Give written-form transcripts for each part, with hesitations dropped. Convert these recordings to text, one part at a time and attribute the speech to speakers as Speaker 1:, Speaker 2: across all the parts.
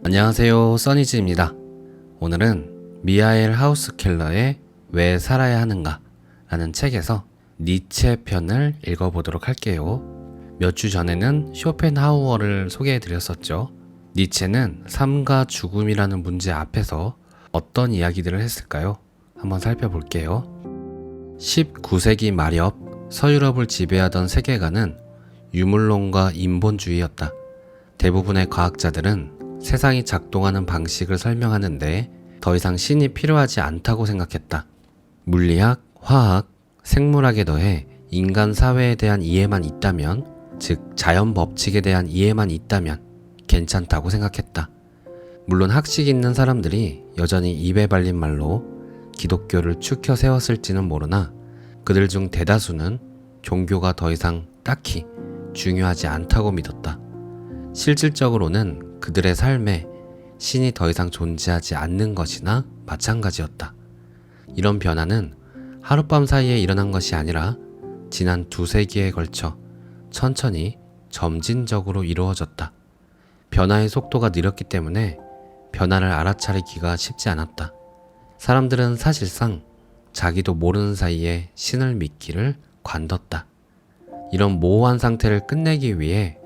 Speaker 1: 안녕하세요, 써니즈입니다. 오늘은 미하엘 하우스켈러의 왜 살아야 하는가 라는 책에서 니체 편을 읽어보도록 할게요. 몇 주 전에는 쇼펜하우어를 소개해드렸었죠. 니체는 삶과 죽음이라는 문제 앞에서 어떤 이야기들을 했을까요? 한번 살펴볼게요. 19세기 말엽 서유럽을 지배하던 세계관은 유물론과 인본주의였다. 대부분의 과학자들은 세상이 작동하는 방식을 설명하는데 더 이상 신이 필요하지 않다고 생각했다. 물리학, 화학, 생물학에 더해 인간 사회에 대한 이해만 있다면, 즉 자연 법칙에 대한 이해만 있다면 괜찮다고 생각했다. 물론 학식 있는 사람들이 여전히 입에 발린 말로 기독교를 추켜 세웠을지는 모르나 그들 중 대다수는 종교가 더 이상 딱히 중요하지 않다고 믿었다. 실질적으로는 그들의 삶에 신이 더 이상 존재하지 않는 것이나 마찬가지였다. 이런 변화는 하룻밤 사이에 일어난 것이 아니라 지난 2세기에 걸쳐 천천히 점진적으로 이루어졌다. 변화의 속도가 느렸기 때문에 변화를 알아차리기가 쉽지 않았다. 사람들은 사실상 자기도 모르는 사이에 신을 믿기를 관뒀다. 이런 모호한 상태를 끝내기 위해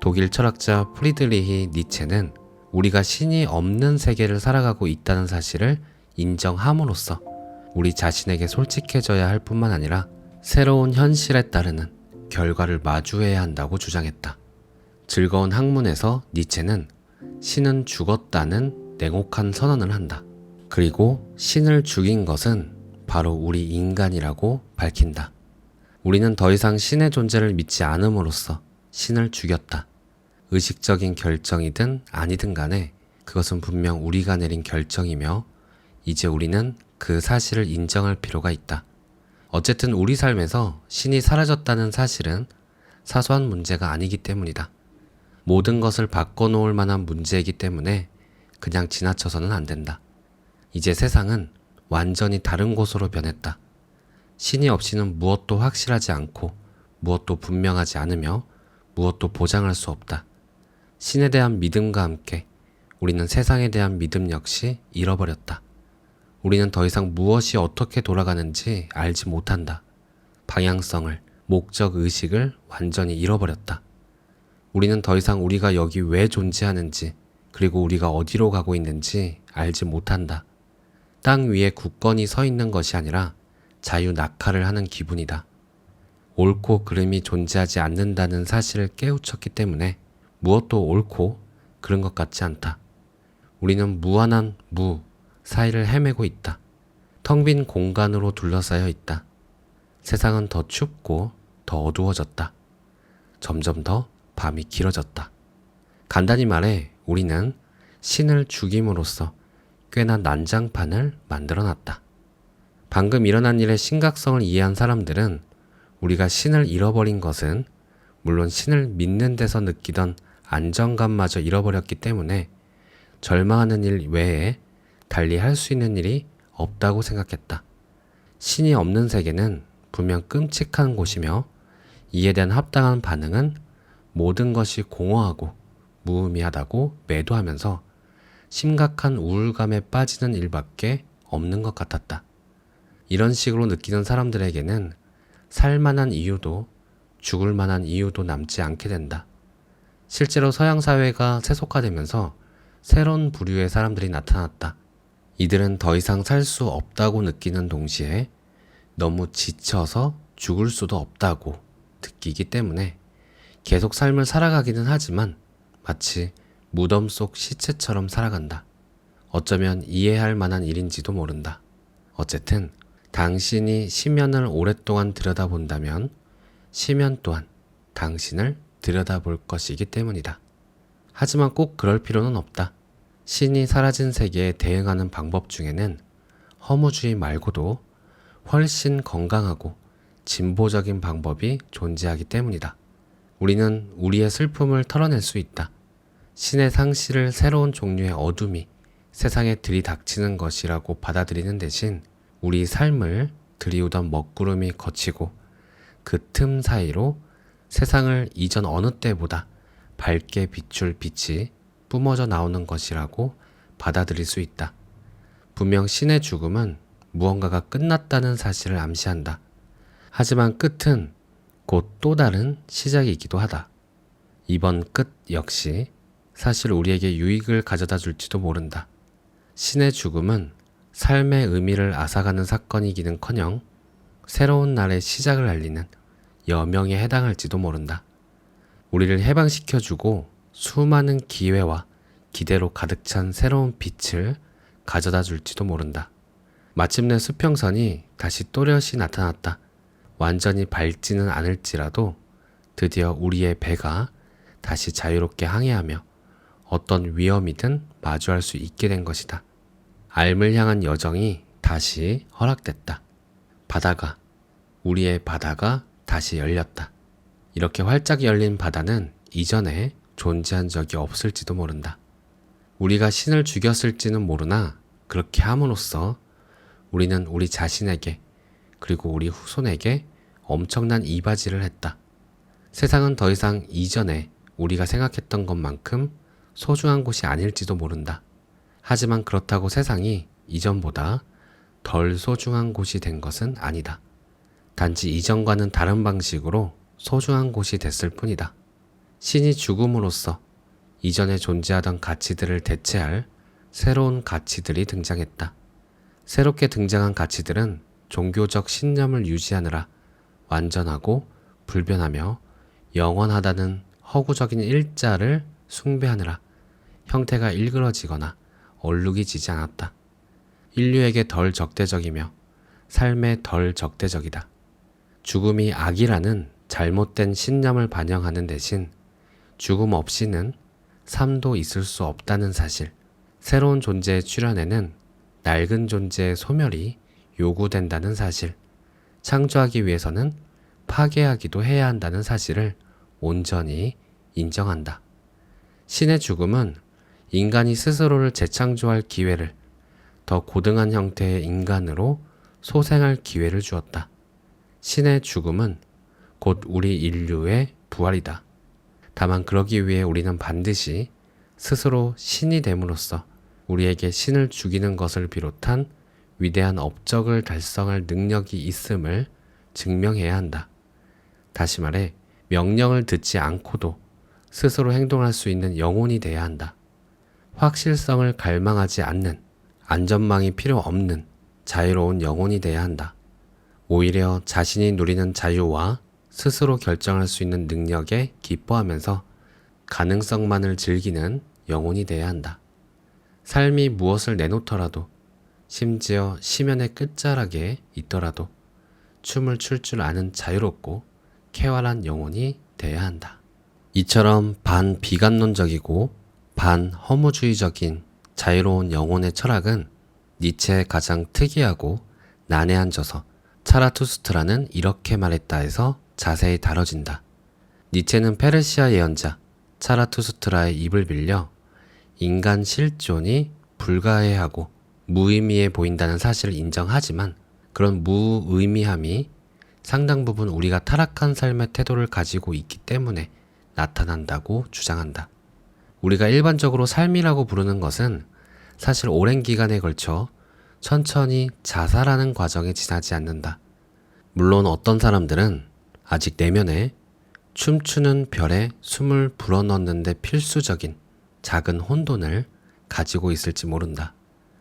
Speaker 1: 독일 철학자 프리드리히 니체는 우리가 신이 없는 세계를 살아가고 있다는 사실을 인정함으로써 우리 자신에게 솔직해져야 할 뿐만 아니라 새로운 현실에 따르는 결과를 마주해야 한다고 주장했다. 즐거운 학문에서 니체는 신은 죽었다는 냉혹한 선언을 한다. 그리고 신을 죽인 것은 바로 우리 인간이라고 밝힌다. 우리는 더 이상 신의 존재를 믿지 않음으로써 신을 죽였다. 의식적인 결정이든 아니든 간에 그것은 분명 우리가 내린 결정이며 이제 우리는 그 사실을 인정할 필요가 있다. 어쨌든 우리 삶에서 신이 사라졌다는 사실은 사소한 문제가 아니기 때문이다. 모든 것을 바꿔놓을 만한 문제이기 때문에 그냥 지나쳐서는 안 된다. 이제 세상은 완전히 다른 곳으로 변했다. 신이 없이는 무엇도 확실하지 않고 무엇도 분명하지 않으며 무엇도 보장할 수 없다. 신에 대한 믿음과 함께 우리는 세상에 대한 믿음 역시 잃어버렸다. 우리는 더 이상 무엇이 어떻게 돌아가는지 알지 못한다. 방향성을, 목적 의식을 완전히 잃어버렸다. 우리는 더 이상 우리가 여기 왜 존재하는지, 그리고 우리가 어디로 가고 있는지 알지 못한다. 땅 위에 굳건히 서 있는 것이 아니라 자유 낙하를 하는 기분이다. 옳고 그름이 존재하지 않는다는 사실을 깨우쳤기 때문에 무엇도 옳고 그른 것 같지 않다. 우리는 무한한 무 사이를 헤매고 있다. 텅 빈 공간으로 둘러싸여 있다. 세상은 더 춥고 더 어두워졌다. 점점 더 밤이 길어졌다. 간단히 말해 우리는 신을 죽임으로써 꽤나 난장판을 만들어놨다. 방금 일어난 일의 심각성을 이해한 사람들은 우리가 신을 잃어버린 것은 물론 신을 믿는 데서 느끼던 안정감마저 잃어버렸기 때문에 절망하는 일 외에 달리 할 수 있는 일이 없다고 생각했다. 신이 없는 세계는 분명 끔찍한 곳이며 이에 대한 합당한 반응은 모든 것이 공허하고 무의미하다고 매도하면서 심각한 우울감에 빠지는 일밖에 없는 것 같았다. 이런 식으로 느끼는 사람들에게는 살만한 이유도 죽을 만한 이유도 남지 않게 된다. 실제로 서양 사회가 세속화되면서 새로운 부류의 사람들이 나타났다. 이들은 더 이상 살 수 없다고 느끼는 동시에 너무 지쳐서 죽을 수도 없다고 느끼기 때문에 계속 삶을 살아가기는 하지만 마치 무덤 속 시체처럼 살아간다. 어쩌면 이해할 만한 일인지도 모른다. 어쨌든 당신이 시면을 오랫동안 들여다본다면 시면 또한 당신을 들여다볼 것이기 때문이다. 하지만 꼭 그럴 필요는 없다. 신이 사라진 세계에 대응하는 방법 중에는 허무주의 말고도 훨씬 건강하고 진보적인 방법이 존재하기 때문이다. 우리는 우리의 슬픔을 털어낼 수 있다. 신의 상실을 새로운 종류의 어둠이 세상에 들이닥치는 것이라고 받아들이는 대신 우리 삶을 들이우던 먹구름이 걷히고 그 틈 사이로 세상을 이전 어느 때보다 밝게 비출 빛이 뿜어져 나오는 것이라고 받아들일 수 있다. 분명 신의 죽음은 무언가가 끝났다는 사실을 암시한다. 하지만 끝은 곧 또 다른 시작이기도 하다. 이번 끝 역시 사실 우리에게 유익을 가져다 줄지도 모른다. 신의 죽음은 삶의 의미를 앗아가는 사건이기는커녕 새로운 날의 시작을 알리는 여명에 해당할지도 모른다. 우리를 해방시켜주고 수많은 기회와 기대로 가득 찬 새로운 빛을 가져다 줄지도 모른다. 마침내 수평선이 다시 또렷이 나타났다. 완전히 밟지는 않을지라도 드디어 우리의 배가 다시 자유롭게 항해하며 어떤 위험이든 마주할 수 있게 된 것이다. 삶을 향한 여정이 다시 허락됐다. 우리의 바다가 다시 열렸다. 이렇게 활짝 열린 바다는 이전에 존재한 적이 없을지도 모른다. 우리가 신을 죽였을지는 모르나 그렇게 함으로써 우리는 우리 자신에게 그리고 우리 후손에게 엄청난 이바지를 했다. 세상은 더 이상 이전에 우리가 생각했던 것만큼 소중한 곳이 아닐지도 모른다. 하지만 그렇다고 세상이 이전보다 덜 소중한 곳이 된 것은 아니다. 단지 이전과는 다른 방식으로 소중한 곳이 됐을 뿐이다. 신이 죽음으로써 이전에 존재하던 가치들을 대체할 새로운 가치들이 등장했다. 새롭게 등장한 가치들은 종교적 신념을 유지하느라 완전하고 불변하며 영원하다는 허구적인 일자를 숭배하느라 형태가 일그러지거나 얼룩이 지지 않았다. 인류에게 덜 적대적이며 삶에 덜 적대적이다. 죽음이 악이라는 잘못된 신념을 반영하는 대신 죽음 없이는 삶도 있을 수 없다는 사실, 새로운 존재의 출현에는 낡은 존재의 소멸이 요구된다는 사실, 창조하기 위해서는 파괴하기도 해야 한다는 사실을 온전히 인정한다. 신의 죽음은 인간이 스스로를 재창조할 기회를, 더 고등한 형태의 인간으로 소생할 기회를 주었다. 신의 죽음은 곧 우리 인류의 부활이다. 다만 그러기 위해 우리는 반드시 스스로 신이 됨으로써 우리에게 신을 죽이는 것을 비롯한 위대한 업적을 달성할 능력이 있음을 증명해야 한다. 다시 말해 명령을 듣지 않고도 스스로 행동할 수 있는 영혼이 돼야 한다. 확실성을 갈망하지 않는, 안전망이 필요 없는 자유로운 영혼이 돼야 한다. 오히려 자신이 누리는 자유와 스스로 결정할 수 있는 능력에 기뻐하면서 가능성만을 즐기는 영혼이 돼야 한다. 삶이 무엇을 내놓더라도, 심지어 심연의 끝자락에 있더라도 춤을 출 줄 아는 자유롭고 쾌활한 영혼이 돼야 한다. 이처럼 반 비관론적이고 반 허무주의적인 자유로운 영혼의 철학은 니체의 가장 특이하고 난해한 저서 차라투스트라는 이렇게 말했다 해서 자세히 다뤄진다. 니체는 페르시아 예언자 차라투스트라의 입을 빌려 인간 실존이 불가해하고 무의미해 보인다는 사실을 인정하지만 그런 무의미함이 상당 부분 우리가 타락한 삶의 태도를 가지고 있기 때문에 나타난다고 주장한다. 우리가 일반적으로 삶이라고 부르는 것은 사실 오랜 기간에 걸쳐 천천히 자살하는 과정에 지나지 않는다. 물론 어떤 사람들은 아직 내면에 춤추는 별에 숨을 불어넣는데 필수적인 작은 혼돈을 가지고 있을지 모른다.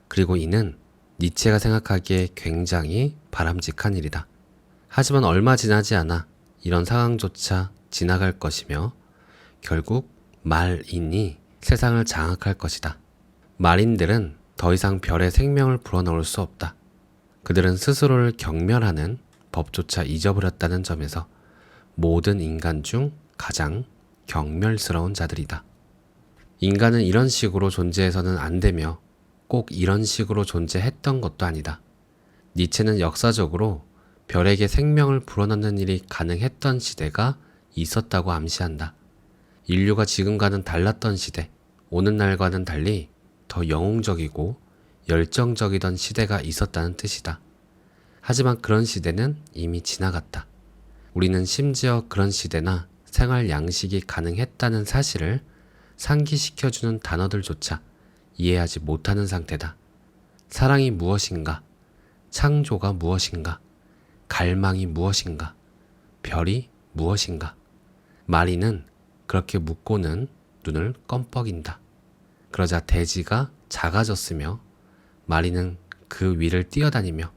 Speaker 1: 그리고 이는 니체가 생각하기에 굉장히 바람직한 일이다. 하지만 얼마 지나지 않아 이런 상황조차 지나갈 것이며 결국 말인이 세상을 장악할 것이다. 말인들은 더 이상 별에 생명을 불어넣을 수 없다. 그들은 스스로를 경멸하는 법조차 잊어버렸다는 점에서 모든 인간 중 가장 경멸스러운 자들이다. 인간은 이런 식으로 존재해서는 안 되며 꼭 이런 식으로 존재했던 것도 아니다. 니체는 역사적으로 별에게 생명을 불어넣는 일이 가능했던 시대가 있었다고 암시한다. 인류가 지금과는 달랐던 시대, 오는 날과는 달리 더 영웅적이고 열정적이던 시대가 있었다는 뜻이다. 하지만 그런 시대는 이미 지나갔다. 우리는 심지어 그런 시대나 생활 양식이 가능했다는 사실을 상기시켜주는 단어들조차 이해하지 못하는 상태다. 사랑이 무엇인가? 창조가 무엇인가? 갈망이 무엇인가? 별이 무엇인가? 마리는 그렇게 묻고는 눈을 껌뻑인다. 그러자 대지가 작아졌으며 마리는 그 위를 뛰어다니며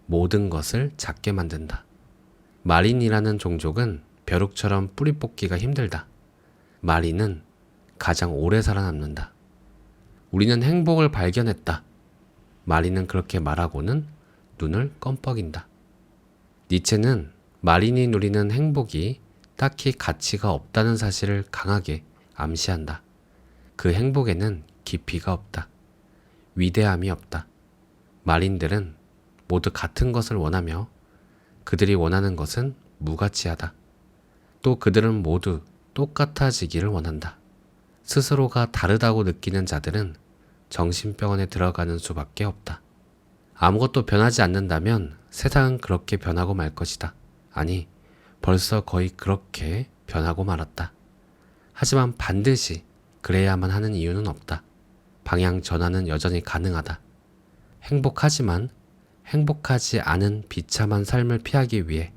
Speaker 1: 모든 것을 작게 만든다. 마린이라는 종족은 벼룩처럼 뿌리 뽑기가 힘들다. 마리는 가장 오래 살아남는다. 우리는 행복을 발견했다. 마리는 그렇게 말하고는 눈을 껌뻑인다. 니체는 마린이 누리는 행복이 딱히 가치가 없다는 사실을 강하게 암시한다. 그 행복에는 깊이가 없다. 위대함이 없다. 마린들은 모두 같은 것을 원하며 그들이 원하는 것은 무가치하다. 또 그들은 모두 똑같아지기를 원한다. 스스로가 다르다고 느끼는 자들은 정신병원에 들어가는 수밖에 없다. 아무것도 변하지 않는다면 세상은 그렇게 변하고 말 것이다. 아니, 벌써 거의 그렇게 변하고 말았다. 하지만 반드시 그래야만 하는 이유는 없다. 방향 전환은 여전히 가능하다. 행복하지만 행복하지 않은 비참한 삶을 피하기 위해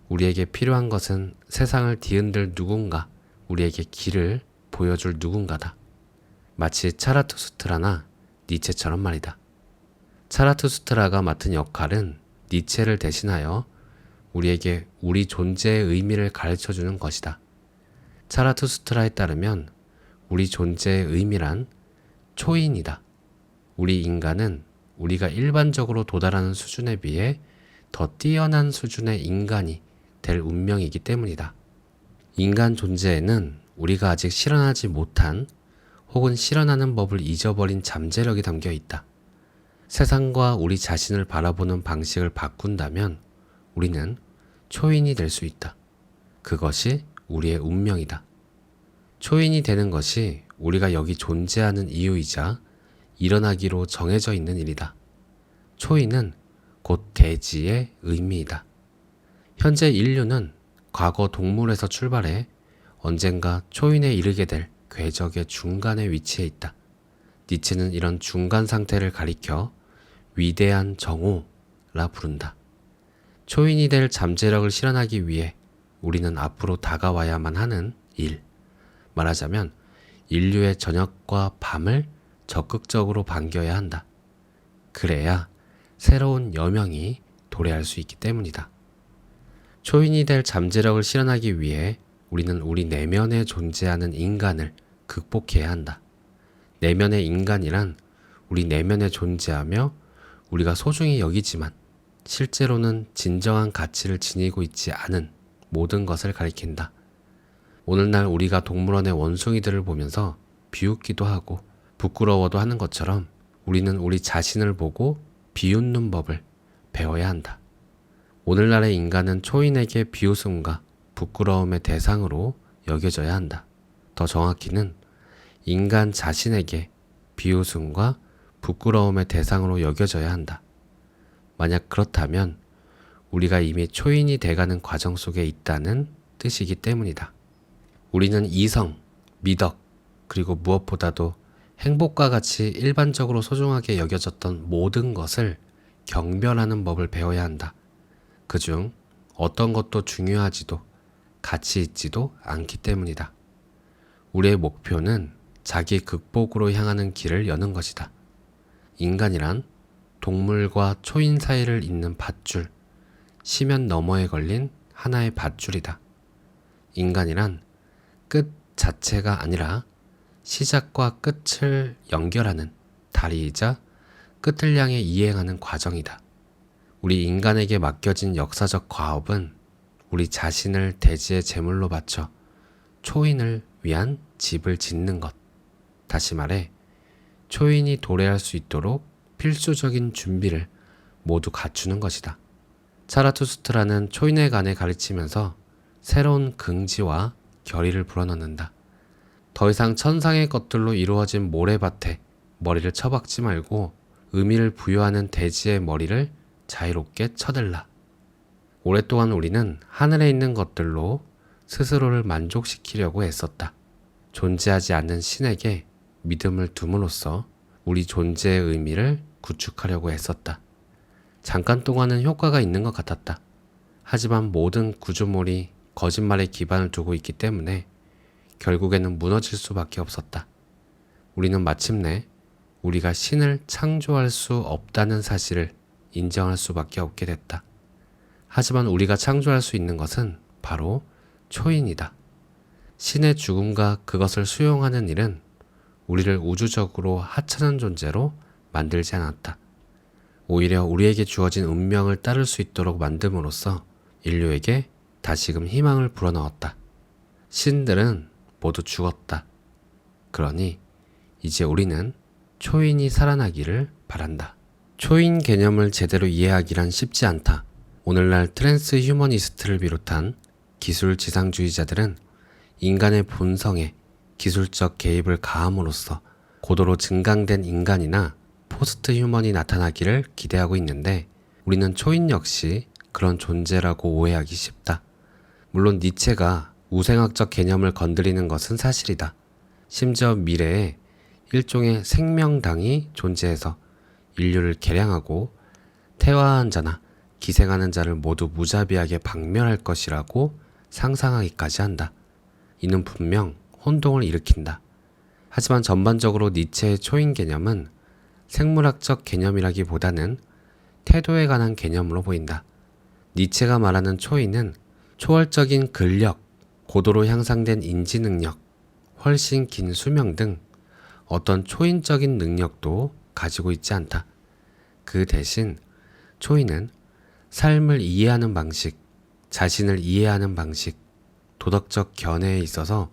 Speaker 1: 우리에게 필요한 것은 세상을 뒤흔들 누군가, 우리에게 길을 보여줄 누군가다. 마치 차라투스트라나 니체처럼 말이다. 차라투스트라가 맡은 역할은 니체를 대신하여 우리에게 우리 존재의 의미를 가르쳐주는 것이다. 차라투스트라에 따르면 우리 존재의 의미란 초인이다. 우리 인간은 우리가 일반적으로 도달하는 수준에 비해 더 뛰어난 수준의 인간이 될 운명이기 때문이다. 인간 존재에는 우리가 아직 실현하지 못한 혹은 실현하는 법을 잊어버린 잠재력이 담겨 있다. 세상과 우리 자신을 바라보는 방식을 바꾼다면 우리는 초인이 될 수 있다. 그것이 우리의 운명이다. 초인이 되는 것이 우리가 여기 존재하는 이유이자 일어나기로 정해져 있는 일이다. 초인은 곧 대지의 의미이다. 현재 인류는 과거 동물에서 출발해 언젠가 초인에 이르게 될 궤적의 중간에 위치해 있다. 니체는 이런 중간 상태를 가리켜 위대한 정오라 부른다. 초인이 될 잠재력을 실현하기 위해 우리는 앞으로 다가와야만 하는 일, 말하자면 인류의 저녁과 밤을 적극적으로 반겨야 한다. 그래야 새로운 여명이 도래할 수 있기 때문이다. 초인이 될 잠재력을 실현하기 위해 우리는 우리 내면에 존재하는 인간을 극복해야 한다. 내면의 인간이란 우리 내면에 존재하며 우리가 소중히 여기지만 실제로는 진정한 가치를 지니고 있지 않은 모든 것을 가리킨다. 오늘날 우리가 동물원의 원숭이들을 보면서 비웃기도 하고 부끄러워도 하는 것처럼 우리는 우리 자신을 보고 비웃는 법을 배워야 한다. 오늘날의 인간은 초인에게 비웃음과 부끄러움의 대상으로 여겨져야 한다. 더 정확히는 인간 자신에게 비웃음과 부끄러움의 대상으로 여겨져야 한다. 만약 그렇다면 우리가 이미 초인이 돼가는 과정 속에 있다는 뜻이기 때문이다. 우리는 이성, 미덕, 그리고 무엇보다도 행복과 같이 일반적으로 소중하게 여겨졌던 모든 것을 경별하는 법을 배워야 한다. 그중 어떤 것도 중요하지도 가치 있지도 않기 때문이다. 우리의 목표는 자기 극복으로 향하는 길을 여는 것이다. 인간이란 동물과 초인 사이를 잇는 밧줄, 심연 너머에 걸린 하나의 밧줄이다. 인간이란 끝 자체가 아니라 시작과 끝을 연결하는 다리이자 끝을 향해 이행하는 과정이다. 우리 인간에게 맡겨진 역사적 과업은 우리 자신을 대지의 제물로 바쳐 초인을 위한 집을 짓는 것. 다시 말해, 초인이 도래할 수 있도록 필수적인 준비를 모두 갖추는 것이다. 차라투스트라는 초인에 관해 가르치면서 새로운 긍지와 결의를 불어넣는다. 더 이상 천상의 것들로 이루어진 모래밭에 머리를 처박지 말고 의미를 부여하는 대지의 머리를 자유롭게 쳐들라. 오랫동안 우리는 하늘에 있는 것들로 스스로를 만족시키려고 애썼다. 존재하지 않는 신에게 믿음을 둠으로써 우리 존재의 의미를 구축하려고 애썼다. 잠깐 동안은 효과가 있는 것 같았다. 하지만 모든 구조물이 거짓말에 기반을 두고 있기 때문에 결국에는 무너질 수밖에 없었다. 우리는 마침내 우리가 신을 창조할 수 없다는 사실을 인정할 수밖에 없게 됐다. 하지만 우리가 창조할 수 있는 것은 바로 초인이다. 신의 죽음과 그것을 수용하는 일은 우리를 우주적으로 하찮은 존재로 만들지 않았다. 오히려 우리에게 주어진 운명을 따를 수 있도록 만듦으로써 인류에게 다시금 희망을 불어넣었다. 신들은 모두 죽었다. 그러니 이제 우리는 초인이 살아나기를 바란다. 초인 개념을 제대로 이해하기란 쉽지 않다. 오늘날 트랜스 휴머니스트를 비롯한 기술 지상주의자들은 인간의 본성에 기술적 개입을 가함으로써 고도로 증강된 인간이나 포스트 휴먼이 나타나기를 기대하고 있는데 우리는 초인 역시 그런 존재라고 오해하기 쉽다. 물론 니체가 우생학적 개념을 건드리는 것은 사실이다. 심지어 미래에 일종의 생명당이 존재해서 인류를 개량하고 태화한 자나 기생하는 자를 모두 무자비하게 박멸할 것이라고 상상하기까지 한다. 이는 분명 혼동을 일으킨다. 하지만 전반적으로 니체의 초인 개념은 생물학적 개념이라기보다는 태도에 관한 개념으로 보인다. 니체가 말하는 초인은 초월적인 근력, 고도로 향상된 인지 능력, 훨씬 긴 수명 등 어떤 초인적인 능력도 가지고 있지 않다. 그 대신 초인은 삶을 이해하는 방식, 자신을 이해하는 방식, 도덕적 견해에 있어서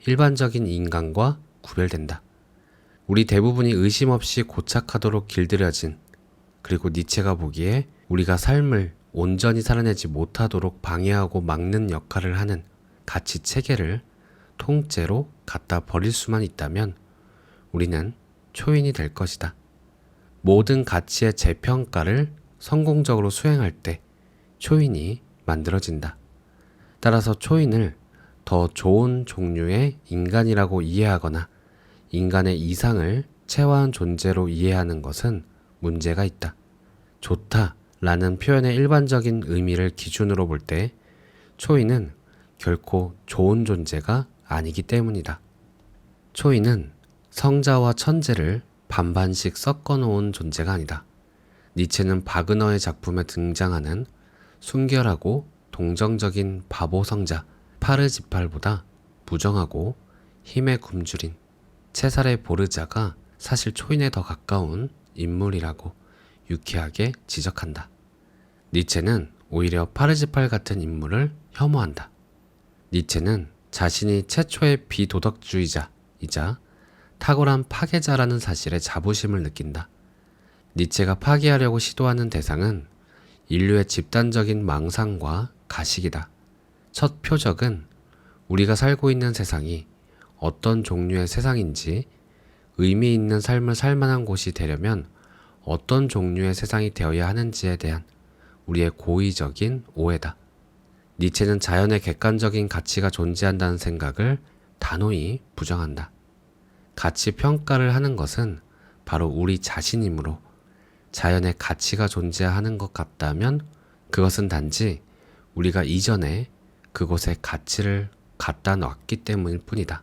Speaker 1: 일반적인 인간과 구별된다. 우리 대부분이 의심 없이 고착하도록 길들여진, 그리고 니체가 보기에 우리가 삶을 온전히 살아내지 못하도록 방해하고 막는 역할을 하는 가치 체계를 통째로 갖다 버릴 수만 있다면 우리는 초인이 될 것이다. 모든 가치의 재평가를 성공적으로 수행할 때 초인이 만들어진다. 따라서 초인을 더 좋은 종류의 인간이라고 이해하거나 인간의 이상을 체화한 존재로 이해하는 것은 문제가 있다. 좋다라는 표현의 일반적인 의미를 기준으로 볼 때 초인은 결코 좋은 존재가 아니기 때문이다. 초인은 성자와 천재를 반반씩 섞어놓은 존재가 아니다. 니체는 바그너의 작품에 등장하는 순결하고 동정적인 바보 성자 파르지팔보다 무정하고 힘에 굶주린 체살의 보르자가 사실 초인에 더 가까운 인물이라고 유쾌하게 지적한다. 니체는 오히려 파르지팔 같은 인물을 혐오한다. 니체는 자신이 최초의 비도덕주의자이자 탁월한 파괴자라는 사실에 자부심을 느낀다. 니체가 파괴하려고 시도하는 대상은 인류의 집단적인 망상과 가식이다. 첫 표적은 우리가 살고 있는 세상이 어떤 종류의 세상인지, 의미 있는 삶을 살 만한 곳이 되려면 어떤 종류의 세상이 되어야 하는지에 대한 우리의 고의적인 오해다. 니체는 자연의 객관적인 가치가 존재한다는 생각을 단호히 부정한다. 가치 평가를 하는 것은 바로 우리 자신이므로 자연의 가치가 존재하는 것 같다면 그것은 단지 우리가 이전에 그곳에 가치를 갖다 놨기 때문일 뿐이다.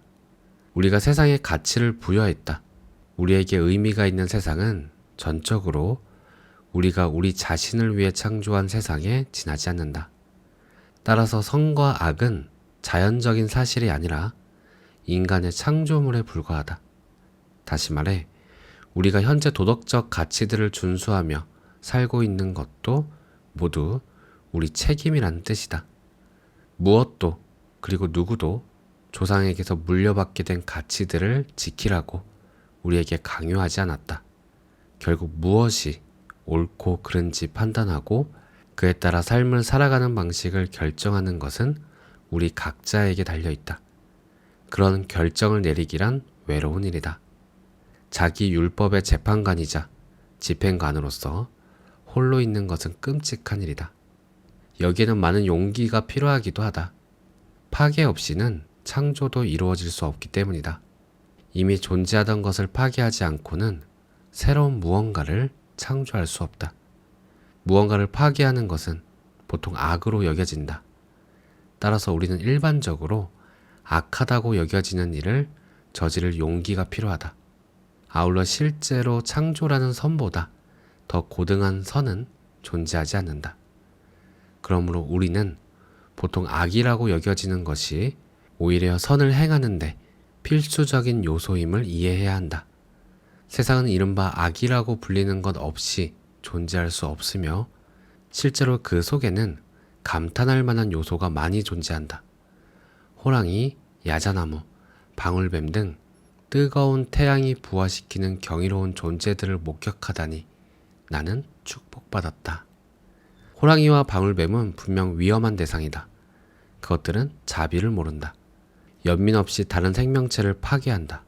Speaker 1: 우리가 세상에 가치를 부여했다. 우리에게 의미가 있는 세상은 전적으로 우리가 우리 자신을 위해 창조한 세상에 지나지 않는다. 따라서 선과 악은 자연적인 사실이 아니라 인간의 창조물에 불과하다. 다시 말해 우리가 현재 도덕적 가치들을 준수하며 살고 있는 것도 모두 우리 책임이라는 뜻이다. 무엇도 그리고 누구도 조상에게서 물려받게 된 가치들을 지키라고 우리에게 강요하지 않았다. 결국 무엇이 옳고 그른지 판단하고 그에 따라 삶을 살아가는 방식을 결정하는 것은 우리 각자에게 달려있다. 그런 결정을 내리기란 외로운 일이다. 자기 율법의 재판관이자 집행관으로서 홀로 있는 것은 끔찍한 일이다. 여기에는 많은 용기가 필요하기도 하다. 파괴 없이는 창조도 이루어질 수 없기 때문이다. 이미 존재하던 것을 파괴하지 않고는 새로운 무언가를 창조할 수 없다. 무언가를 파괴하는 것은 보통 악으로 여겨진다. 따라서 우리는 일반적으로 악하다고 여겨지는 일을 저지를 용기가 필요하다. 아울러 실제로 창조라는 선보다 더 고등한 선은 존재하지 않는다. 그러므로 우리는 보통 악이라고 여겨지는 것이 오히려 선을 행하는데 필수적인 요소임을 이해해야 한다. 세상은 이른바 악이라고 불리는 것 없이 존재할 수 없으며 실제로 그 속에는 감탄할 만한 요소가 많이 존재한다. 호랑이, 야자나무, 방울뱀 등 뜨거운 태양이 부화시키는 경이로운 존재들을 목격하다니 나는 축복받았다. 호랑이와 방울뱀은 분명 위험한 대상이다. 그것들은 자비를 모른다. 연민 없이 다른 생명체를 파괴한다.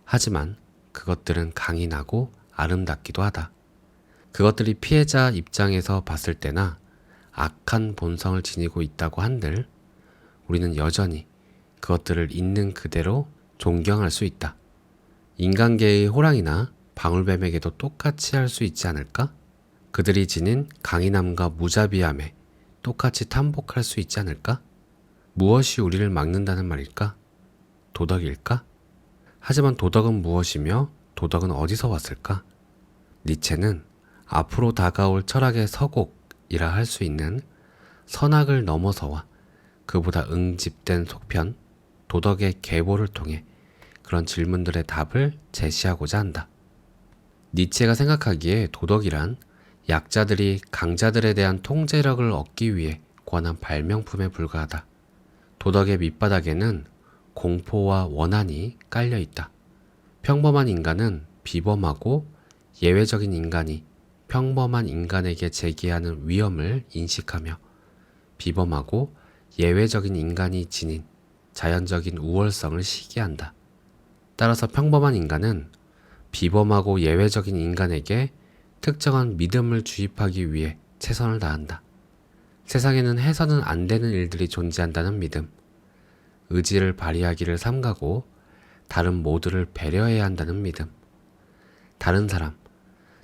Speaker 1: 하지만 그것들은 강인하고 아름답기도 하다. 그것들이 피해자 입장에서 봤을 때나 악한 본성을 지니고 있다고 한들 우리는 여전히 그것들을 있는 그대로 존경할 수 있다. 인간계의 호랑이나 방울뱀에게도 똑같이 할 수 있지 않을까? 그들이 지닌 강인함과 무자비함에 똑같이 탐복할 수 있지 않을까? 무엇이 우리를 막는다는 말일까? 도덕일까? 하지만 도덕은 무엇이며 도덕은 어디서 왔을까? 니체는 앞으로 다가올 철학의 서곡이라 할 수 있는 선악을 넘어서와 그보다 응집된 속편, 도덕의 계보를 통해 그런 질문들의 답을 제시하고자 한다. 니체가 생각하기에 도덕이란 약자들이 강자들에 대한 통제력을 얻기 위해 권한 발명품에 불과하다. 도덕의 밑바닥에는 공포와 원한이 깔려 있다. 평범한 인간은 비범하고 예외적인 인간이 평범한 인간에게 제기하는 위험을 인식하며 비범하고 예외적인 인간이 지닌 자연적인 우월성을 시기한다. 따라서 평범한 인간은 비범하고 예외적인 인간에게 특정한 믿음을 주입하기 위해 최선을 다한다. 세상에는 해서는 안 되는 일들이 존재한다는 믿음, 의지를 발휘하기를 삼가고 다른 모두를 배려해야 한다는 믿음, 다른 사람,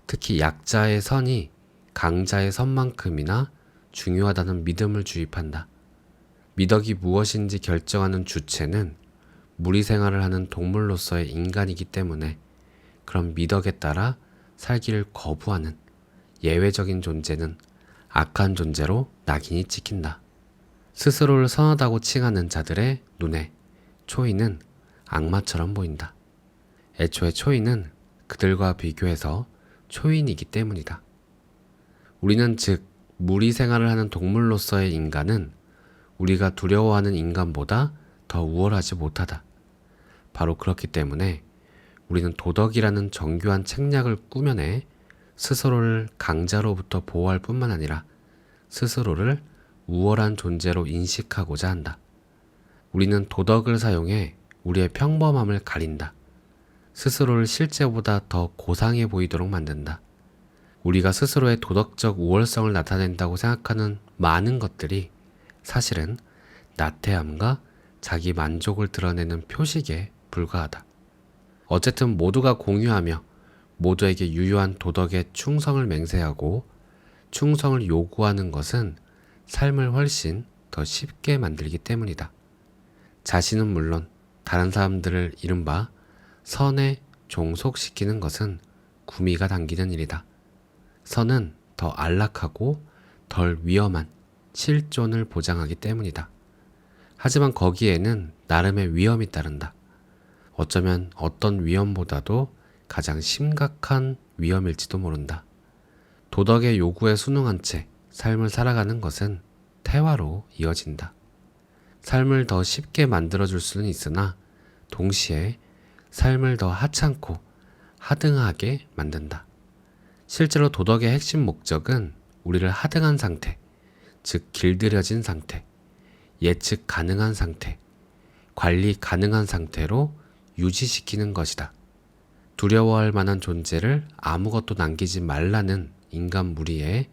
Speaker 1: 특히 약자의 선이 강자의 선만큼이나 중요하다는 믿음을 주입한다. 미덕이 무엇인지 결정하는 주체는 무리 생활을 하는 동물로서의 인간이기 때문에 그런 미덕에 따라 살기를 거부하는 예외적인 존재는 악한 존재로 낙인이 찍힌다. 스스로를 선하다고 칭하는 자들의 눈에 초인은 악마처럼 보인다. 애초에 초인은 그들과 비교해서 초인이기 때문이다. 우리는 즉 무리 생활을 하는 동물로서의 인간은 우리가 두려워하는 인간보다 더 우월하지 못하다. 바로 그렇기 때문에 우리는 도덕이라는 정교한 책략을 꾸며내 스스로를 강자로부터 보호할 뿐만 아니라 스스로를 우월한 존재로 인식하고자 한다. 우리는 도덕을 사용해 우리의 평범함을 가린다. 스스로를 실제보다 더 고상해 보이도록 만든다. 우리가 스스로의 도덕적 우월성을 나타낸다고 생각하는 많은 것들이 사실은 나태함과 자기 만족을 드러내는 표식에 불과하다. 어쨌든 모두가 공유하며 모두에게 유효한 도덕의 충성을 맹세하고 충성을 요구하는 것은 삶을 훨씬 더 쉽게 만들기 때문이다. 자신은 물론 다른 사람들을 이른바 선에 종속시키는 것은 구미가 당기는 일이다. 선은 더 안락하고 덜 위험한 실존을 보장하기 때문이다. 하지만 거기에는 나름의 위험이 따른다. 어쩌면 어떤 위험보다도 가장 심각한 위험일지도 모른다. 도덕의 요구에 순응한 채 삶을 살아가는 것은 태화로 이어진다. 삶을 더 쉽게 만들어줄 수는 있으나 동시에 삶을 더 하찮고 하등하게 만든다. 실제로 도덕의 핵심 목적은 우리를 하등한 상태, 즉 길들여진 상태, 예측 가능한 상태, 관리 가능한 상태로 유지시키는 것이다. 두려워할 만한 존재를 아무것도 남기지 말라는 인간 무리의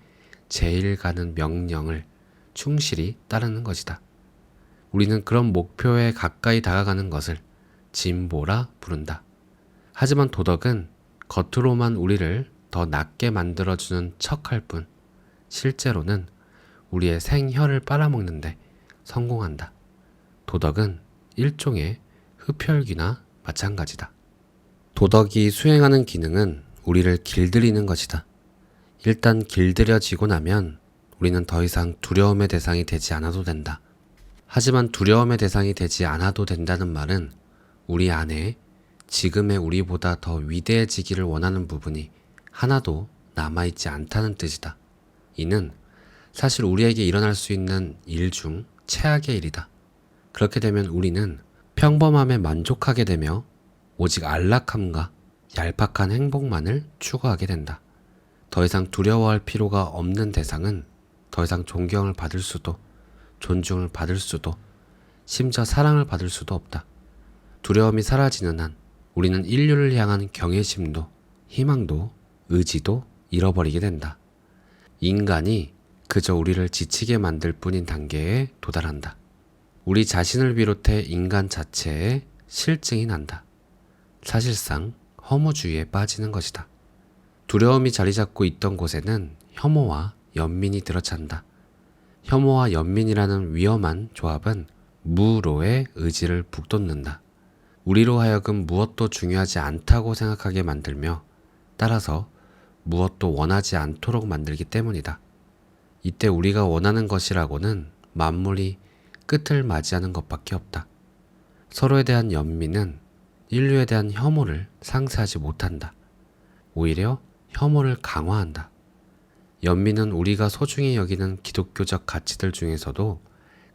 Speaker 1: 제일 가는 명령을 충실히 따르는 것이다. 우리는 그런 목표에 가까이 다가가는 것을 진보라 부른다. 하지만 도덕은 겉으로만 우리를 더 낫게 만들어주는 척할 뿐 실제로는 우리의 생혈을 빨아먹는데 성공한다. 도덕은 일종의 흡혈귀나 마찬가지다. 도덕이 수행하는 기능은 우리를 길들이는 것이다. 일단 길들여지고 나면 우리는 더 이상 두려움의 대상이 되지 않아도 된다. 하지만 두려움의 대상이 되지 않아도 된다는 말은 우리 안에 지금의 우리보다 더 위대해지기를 원하는 부분이 하나도 남아있지 않다는 뜻이다. 이는 사실 우리에게 일어날 수 있는 일 중 최악의 일이다. 그렇게 되면 우리는 평범함에 만족하게 되며 오직 안락함과 얄팍한 행복만을 추구하게 된다. 더 이상 두려워할 필요가 없는 대상은 더 이상 존경을 받을 수도, 존중을 받을 수도, 심지어 사랑을 받을 수도 없다. 두려움이 사라지는 한 우리는 인류를 향한 경외심도, 희망도, 의지도 잃어버리게 된다. 인간이 그저 우리를 지치게 만들 뿐인 단계에 도달한다. 우리 자신을 비롯해 인간 자체에 실증이 난다. 사실상 허무주의에 빠지는 것이다. 두려움이 자리 잡고 있던 곳에는 혐오와 연민이 들어찬다. 혐오와 연민이라는 위험한 조합은 무로의 의지를 북돋는다. 우리로 하여금 무엇도 중요하지 않다고 생각하게 만들며 따라서 무엇도 원하지 않도록 만들기 때문이다. 이때 우리가 원하는 것이라고는 만물이 끝을 맞이하는 것밖에 없다. 서로에 대한 연민은 인류에 대한 혐오를 상쇄하지 못한다. 오히려 혐오를 강화한다. 연민은 우리가 소중히 여기는 기독교적 가치들 중에서도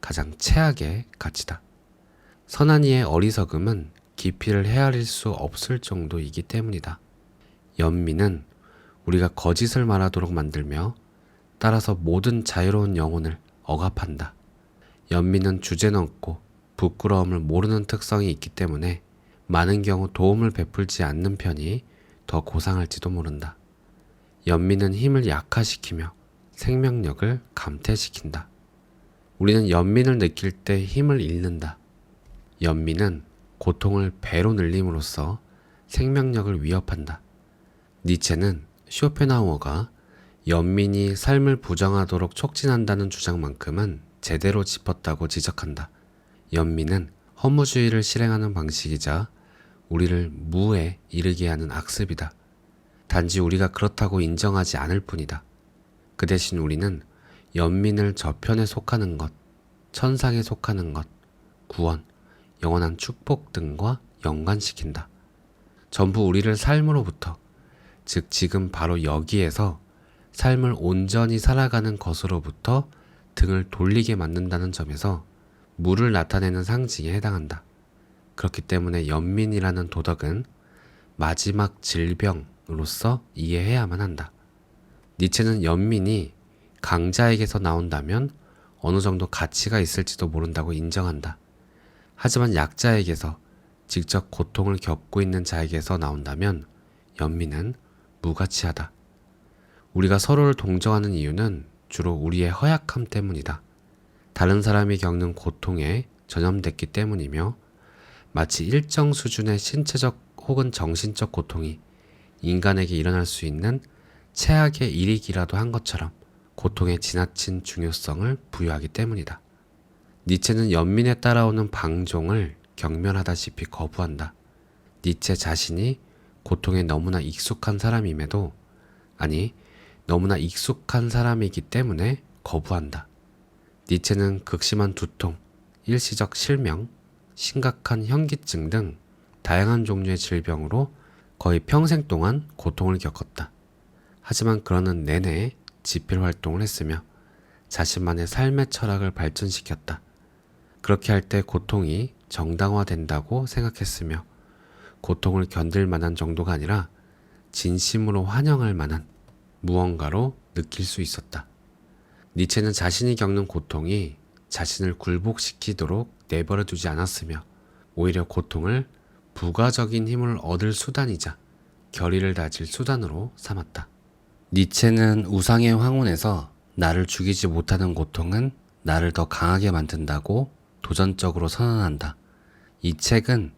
Speaker 1: 가장 최악의 가치다. 선한 이의 어리석음은 깊이를 헤아릴 수 없을 정도이기 때문이다. 연민은 우리가 거짓을 말하도록 만들며 따라서 모든 자유로운 영혼을 억압한다. 연민은 주제넘고 부끄러움을 모르는 특성이 있기 때문에 많은 경우 도움을 베풀지 않는 편이 더 고상할지도 모른다. 연민은 힘을 약화시키며 생명력을 감퇴시킨다. 우리는 연민을 느낄 때 힘을 잃는다. 연민은 고통을 배로 늘림으로써 생명력을 위협한다. 니체는 쇼펜하우어가 연민이 삶을 부정하도록 촉진한다는 주장만큼은 제대로 짚었다고 지적한다. 연민은 허무주의를 실행하는 방식이자 우리를 무에 이르게 하는 악습이다. 단지 우리가 그렇다고 인정하지 않을 뿐이다. 그 대신 우리는 연민을 저편에 속하는 것, 천상에 속하는 것, 구원, 영원한 축복 등과 연관시킨다. 전부 우리를 삶으로부터, 즉 지금 바로 여기에서 삶을 온전히 살아가는 것으로부터 등을 돌리게 만든다는 점에서 무를 나타내는 상징에 해당한다. 그렇기 때문에 연민이라는 도덕은 마지막 질병으로서 이해해야만 한다. 니체는 연민이 강자에게서 나온다면 어느 정도 가치가 있을지도 모른다고 인정한다. 하지만 약자에게서 직접 고통을 겪고 있는 자에게서 나온다면 연민은 무가치하다. 우리가 서로를 동정하는 이유는 주로 우리의 허약함 때문이다. 다른 사람이 겪는 고통에 전염됐기 때문이며 마치 일정 수준의 신체적 혹은 정신적 고통이 인간에게 일어날 수 있는 최악의 일이기라도 한 것처럼 고통의 지나친 중요성을 부여하기 때문이다. 니체는 연민에 따라오는 방종을 경멸하다시피 거부한다. 니체 자신이 고통에 너무나 익숙한 사람임에도 아니 너무나 익숙한 사람이기 때문에 거부한다. 니체는 극심한 두통, 일시적 실명, 심각한 현기증 등 다양한 종류의 질병으로 거의 평생 동안 고통을 겪었다. 하지만 그러는 내내 집필 활동을 했으며 자신만의 삶의 철학을 발전시켰다. 그렇게 할 때 고통이 정당화된다고 생각했으며 고통을 견딜 만한 정도가 아니라 진심으로 환영할 만한 무언가로 느낄 수 있었다. 니체는 자신이 겪는 고통이 자신을 굴복시키도록 내버려 두지 않았으며 오히려 고통을 부가적인 힘을 얻을 수단이자 결의를 다질 수단으로 삼았다. 니체는 우상의 황혼에서 나를 죽이지 못하는 고통은 나를 더 강하게 만든다고 도전적으로 선언한다. 이 책은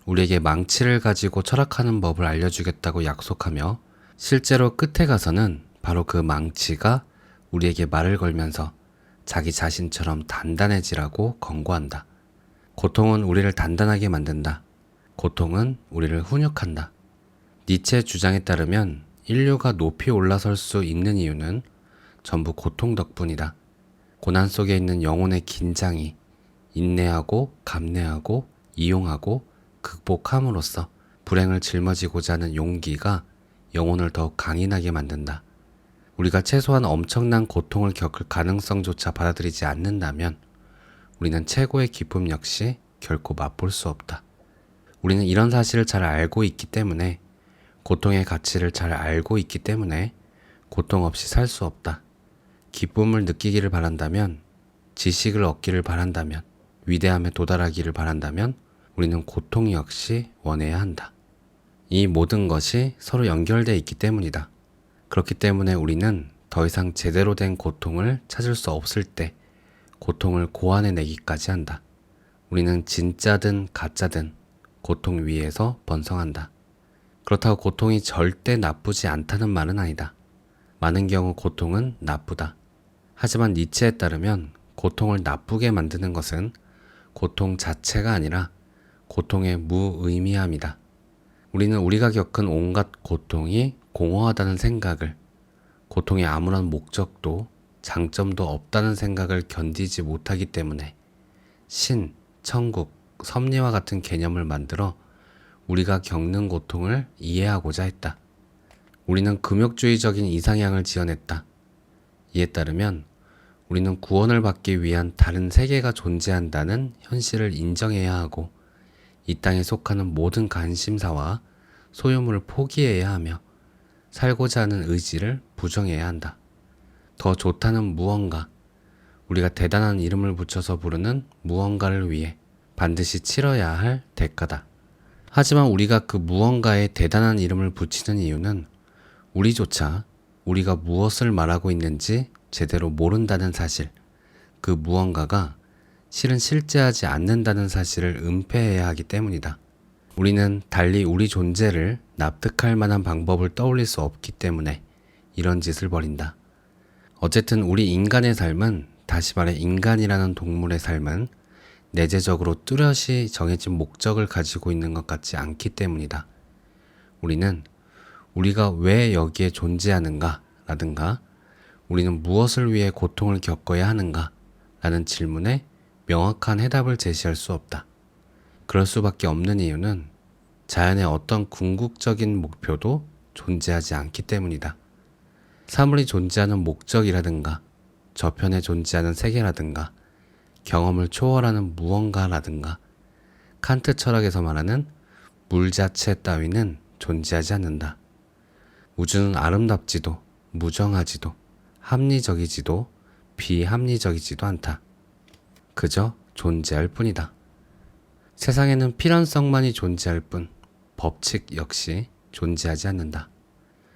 Speaker 1: 우리에게 망치를 가지고 철학하는 법을 알려주겠다고 약속하며 실제로 끝에 가서는 바로 그 망치가 우리에게 말을 걸면서 자기 자신처럼 단단해지라고 권고한다. 고통은 우리를 단단하게 만든다. 고통은 우리를 훈육한다. 니체의 주장에 따르면 인류가 높이 올라설 수 있는 이유는 전부 고통 덕분이다. 고난 속에 있는 영혼의 긴장이 인내하고 감내하고 이용하고 극복함으로써 불행을 짊어지고자 하는 용기가 영혼을 더욱 강인하게 만든다. 우리가 최소한 엄청난 고통을 겪을 가능성조차 받아들이지 않는다면 우리는 최고의 기쁨 역시 결코 맛볼 수 없다. 우리는 이런 사실을 잘 알고 있기 때문에, 고통의 가치를 잘 알고 있기 때문에 고통 없이 살 수 없다. 기쁨을 느끼기를 바란다면, 지식을 얻기를 바란다면, 위대함에 도달하기를 바란다면 우리는 고통 역시 원해야 한다. 이 모든 것이 서로 연결되어 있기 때문이다. 그렇기 때문에 우리는 더 이상 제대로 된 고통을 찾을 수 없을 때 고통을 고안해내기까지 한다. 우리는 진짜든 가짜든 고통 위에서 번성한다. 그렇다고 고통이 절대 나쁘지 않다는 말은 아니다. 많은 경우 고통은 나쁘다. 하지만 니체에 따르면 고통을 나쁘게 만드는 것은 고통 자체가 아니라 고통의 무의미함이다. 우리는 우리가 겪은 온갖 고통이 공허하다는 생각을, 고통에 아무런 목적도 장점도 없다는 생각을 견디지 못하기 때문에 신, 천국, 섭리와 같은 개념을 만들어 우리가 겪는 고통을 이해하고자 했다. 우리는 금욕주의적인 이상향을 지어냈다. 이에 따르면 우리는 구원을 받기 위한 다른 세계가 존재한다는 현실을 인정해야 하고, 이 땅에 속하는 모든 관심사와 소유물을 포기해야 하며 살고자 하는 의지를 부정해야 한다. 더 좋다는 무언가, 우리가 대단한 이름을 붙여서 부르는 무언가를 위해 반드시 치러야 할 대가다. 하지만 우리가 그 무언가에 대단한 이름을 붙이는 이유는 우리조차 우리가 무엇을 말하고 있는지 제대로 모른다는 사실, 그 무언가가 실은 실제하지 않는다는 사실을 은폐해야 하기 때문이다. 우리는 달리 우리 존재를 납득할 만한 방법을 떠올릴 수 없기 때문에 이런 짓을 벌인다. 어쨌든 우리 인간의 삶은, 다시 말해 인간이라는 동물의 삶은 내재적으로 뚜렷이 정해진 목적을 가지고 있는 것 같지 않기 때문이다. 우리는 우리가 왜 여기에 존재하는가 라든가 우리는 무엇을 위해 고통을 겪어야 하는가 라는 질문에 명확한 해답을 제시할 수 없다. 그럴 수밖에 없는 이유는 자연의 어떤 궁극적인 목표도 존재하지 않기 때문이다. 사물이 존재하는 목적이라든가 저편에 존재하는 세계라든가 경험을 초월하는 무언가라든가 칸트 철학에서 말하는 물 자체 따위는 존재하지 않는다. 우주는 아름답지도 무정하지도 합리적이지도 비합리적이지도 않다. 그저 존재할 뿐이다. 세상에는 필연성만이 존재할 뿐 법칙 역시 존재하지 않는다.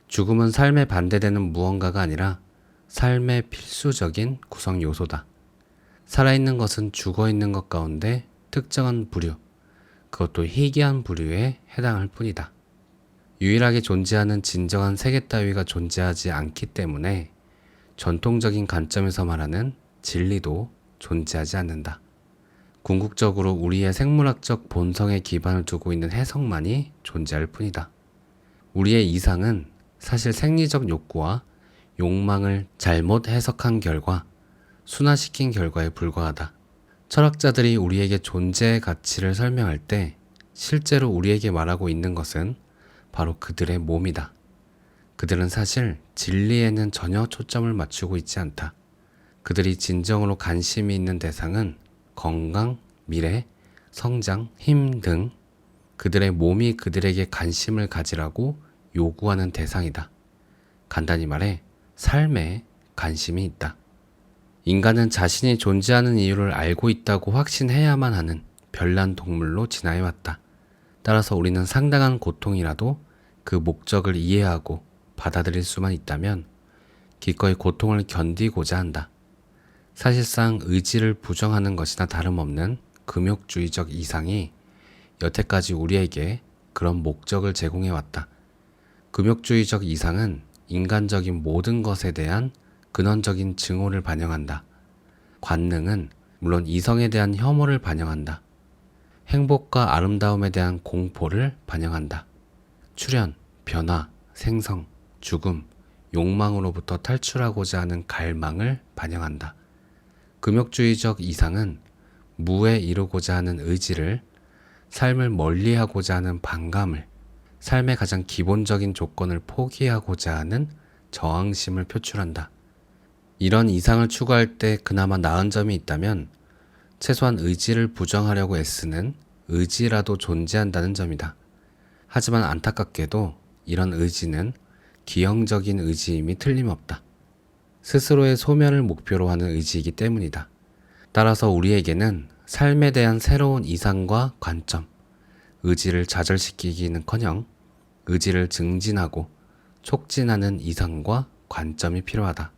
Speaker 1: 죽음은 삶에 반대되는 무언가가 아니라 삶의 필수적인 구성 요소다. 살아있는 것은 죽어있는 것 가운데 특정한 부류, 그것도 희귀한 부류에 해당할 뿐이다. 유일하게 존재하는 진정한 세계 따위가 존재하지 않기 때문에 전통적인 관점에서 말하는 진리도 존재하지 않는다. 궁극적으로 우리의 생물학적 본성에 기반을 두고 있는 해석만이 존재할 뿐이다. 우리의 이상은 사실 생리적 욕구와 욕망을 잘못 해석한 결과, 순화시킨 결과에 불과하다. 철학자들이 우리에게 존재의 가치를 설명할 때 실제로 우리에게 말하고 있는 것은 바로 그들의 몸이다. 그들은 사실 진리에는 전혀 초점을 맞추고 있지 않다. 그들이 진정으로 관심이 있는 대상은 건강, 미래, 성장, 힘 등 그들의 몸이 그들에게 관심을 가지라고 요구하는 대상이다. 간단히 말해 삶에 관심이 있다. 인간은 자신이 존재하는 이유를 알고 있다고 확신해야만 하는 별난 동물로 진화해왔다. 따라서 우리는 상당한 고통이라도 그 목적을 이해하고 받아들일 수만 있다면 기꺼이 고통을 견디고자 한다. 사실상 의지를 부정하는 것이나 다름없는 금욕주의적 이상이 여태까지 우리에게 그런 목적을 제공해왔다. 금욕주의적 이상은 인간적인 모든 것에 대한 근원적인 증오를 반영한다. 관능은 물론 이성에 대한 혐오를 반영한다. 행복과 아름다움에 대한 공포를 반영한다. 출현, 변화, 생성, 죽음, 욕망으로부터 탈출하고자 하는 갈망을 반영한다. 금욕주의적 이상은 무에 이루고자 하는 의지를, 삶을 멀리하고자 하는 반감을, 삶의 가장 기본적인 조건을 포기하고자 하는 저항심을 표출한다. 이런 이상을 추구할 때 그나마 나은 점이 있다면 최소한 의지를 부정하려고 애쓰는 의지라도 존재한다는 점이다. 하지만 안타깝게도 이런 의지는 기형적인 의지임이 틀림없다. 스스로의 소멸을 목표로 하는 의지이기 때문이다. 따라서 우리에게는 삶에 대한 새로운 이상과 관점, 의지를 좌절시키기는커녕 의지를 증진하고 촉진하는 이상과 관점이 필요하다.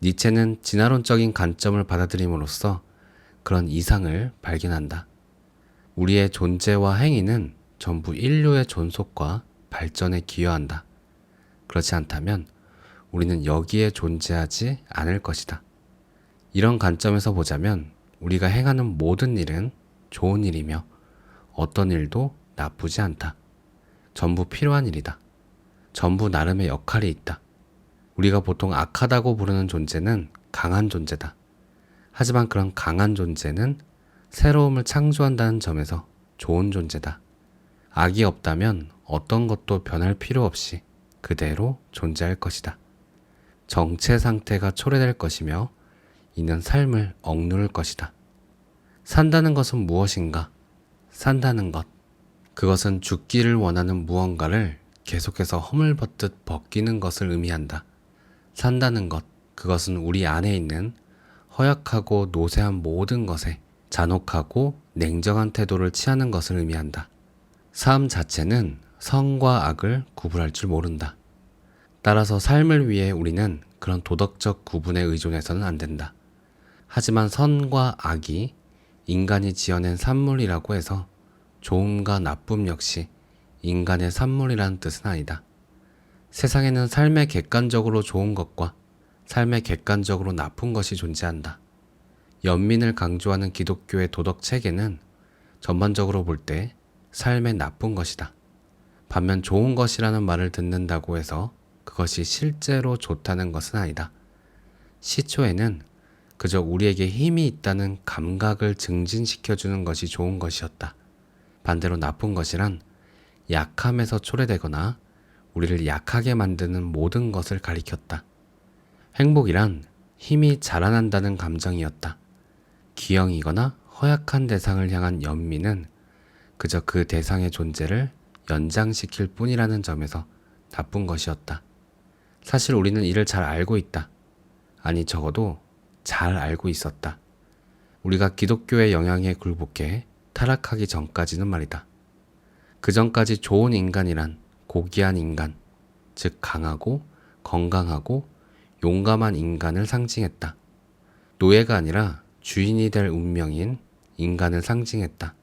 Speaker 1: 니체는 진화론적인 관점을 받아들임으로써 그런 이상을 발견한다. 우리의 존재와 행위는 전부 인류의 존속과 발전에 기여한다. 그렇지 않다면 우리는 여기에 존재하지 않을 것이다. 이런 관점에서 보자면 우리가 행하는 모든 일은 좋은 일이며 어떤 일도 나쁘지 않다. 전부 필요한 일이다. 전부 나름의 역할이 있다. 우리가 보통 악하다고 부르는 존재는 강한 존재다. 하지만 그런 강한 존재는 새로움을 창조한다는 점에서 좋은 존재다. 악이 없다면 어떤 것도 변할 필요 없이 그대로 존재할 것이다. 정체 상태가 초래될 것이며 이는 삶을 억누를 것이다. 산다는 것은 무엇인가? 산다는 것. 그것은 죽기를 원하는 무언가를 계속해서 허물벗듯 벗기는 것을 의미한다. 산다는 것. 그것은 우리 안에 있는 허약하고 노쇠한 모든 것에 잔혹하고 냉정한 태도를 취하는 것을 의미한다. 삶 자체는 선과 악을 구분할 줄 모른다. 따라서 삶을 위해 우리는 그런 도덕적 구분에 의존해서는 안 된다. 하지만 선과 악이 인간이 지어낸 산물이라고 해서 좋음과 나쁨 역시 인간의 산물이라는 뜻은 아니다. 세상에는 삶에 객관적으로 좋은 것과 삶에 객관적으로 나쁜 것이 존재한다. 연민을 강조하는 기독교의 도덕 체계는 전반적으로 볼 때 삶의 나쁜 것이다. 반면 좋은 것이라는 말을 듣는다고 해서 그것이 실제로 좋다는 것은 아니다. 시초에는 그저 우리에게 힘이 있다는 감각을 증진시켜주는 것이 좋은 것이었다. 반대로 나쁜 것이란 약함에서 초래되거나 우리를 약하게 만드는 모든 것을 가리켰다. 행복이란 힘이 자라난다는 감정이었다. 기형이거나 허약한 대상을 향한 연민은 그저 그 대상의 존재를 연장시킬 뿐이라는 점에서 나쁜 것이었다. 사실 우리는 이를 잘 알고 있다. 아니 적어도 잘 알고 있었다. 우리가 기독교의 영향에 굴복해 타락하기 전까지는 말이다. 그 전까지 좋은 인간이란 고귀한 인간, 즉 강하고 건강하고 용감한 인간을 상징했다. 노예가 아니라 주인이 될 운명인 인간을 상징했다.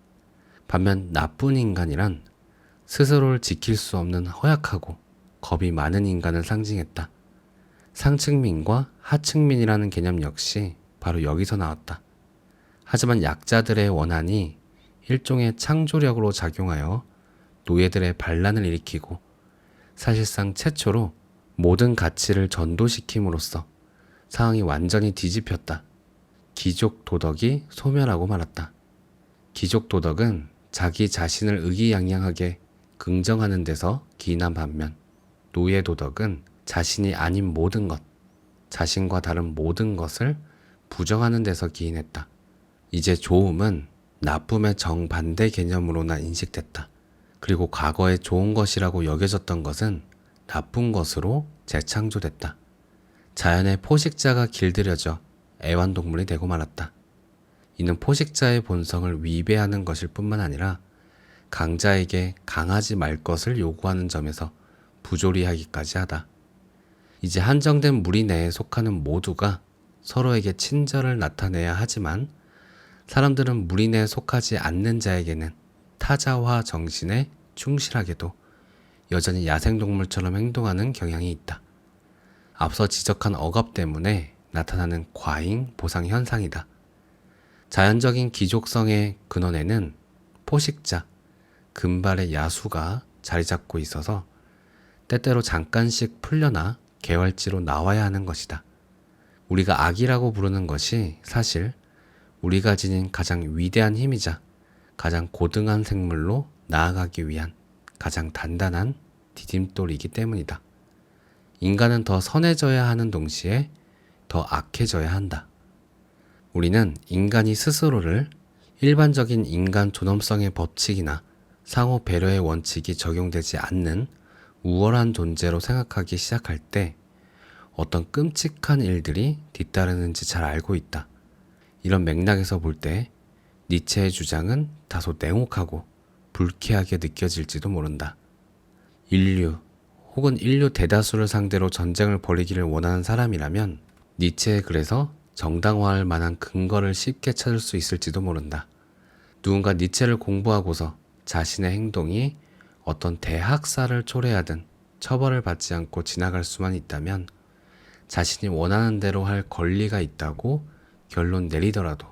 Speaker 1: 반면 나쁜 인간이란 스스로를 지킬 수 없는 허약하고 겁이 많은 인간을 상징했다. 상층민과 하층민이라는 개념 역시 바로 여기서 나왔다. 하지만 약자들의 원한이 일종의 창조력으로 작용하여 노예들의 반란을 일으키고 사실상 최초로 모든 가치를 전도시킴으로써 상황이 완전히 뒤집혔다. 귀족 도덕이 소멸하고 말았다. 귀족 도덕은 자기 자신을 의기양양하게 긍정하는 데서 기인한 반면 노예 도덕은 자신이 아닌 모든 것, 자신과 다른 모든 것을 부정하는 데서 기인했다. 이제 좋음은 나쁨의 정반대 개념으로나 인식됐다. 그리고 과거에 좋은 것이라고 여겨졌던 것은 나쁜 것으로 재창조됐다. 자연의 포식자가 길들여져 애완동물이 되고 말았다. 이는 포식자의 본성을 위배하는 것일 뿐만 아니라 강자에게 강하지 말 것을 요구하는 점에서 부조리하기까지 하다. 이제 한정된 무리 내에 속하는 모두가 서로에게 친절을 나타내야 하지만 사람들은 무리내에 속하지 않는 자에게는 타자화 정신에 충실하게도 여전히 야생동물처럼 행동하는 경향이 있다. 앞서 지적한 억압 때문에 나타나는 과잉 보상 현상이다. 자연적인 귀족성의 근원에는 포식자, 금발의 야수가 자리 잡고 있어서 때때로 잠깐씩 풀려나 개활지로 나와야 하는 것이다. 우리가 악이라고 부르는 것이 사실 우리가 지닌 가장 위대한 힘이자 가장 고등한 생물로 나아가기 위한 가장 단단한 디딤돌이기 때문이다. 인간은 더 선해져야 하는 동시에 더 악해져야 한다. 우리는 인간이 스스로를 일반적인 인간 존엄성의 법칙이나 상호 배려의 원칙이 적용되지 않는 우월한 존재로 생각하기 시작할 때 어떤 끔찍한 일들이 뒤따르는지 잘 알고 있다. 이런 맥락에서 볼 때 니체의 주장은 다소 냉혹하고 불쾌하게 느껴질지도 모른다. 인류 혹은 인류 대다수를 상대로 전쟁을 벌이기를 원하는 사람이라면 니체의 글에서 정당화할 만한 근거를 쉽게 찾을 수 있을지도 모른다. 누군가 니체를 공부하고서 자신의 행동이 어떤 대학살을 초래하든 처벌을 받지 않고 지나갈 수만 있다면 자신이 원하는 대로 할 권리가 있다고 결론 내리더라도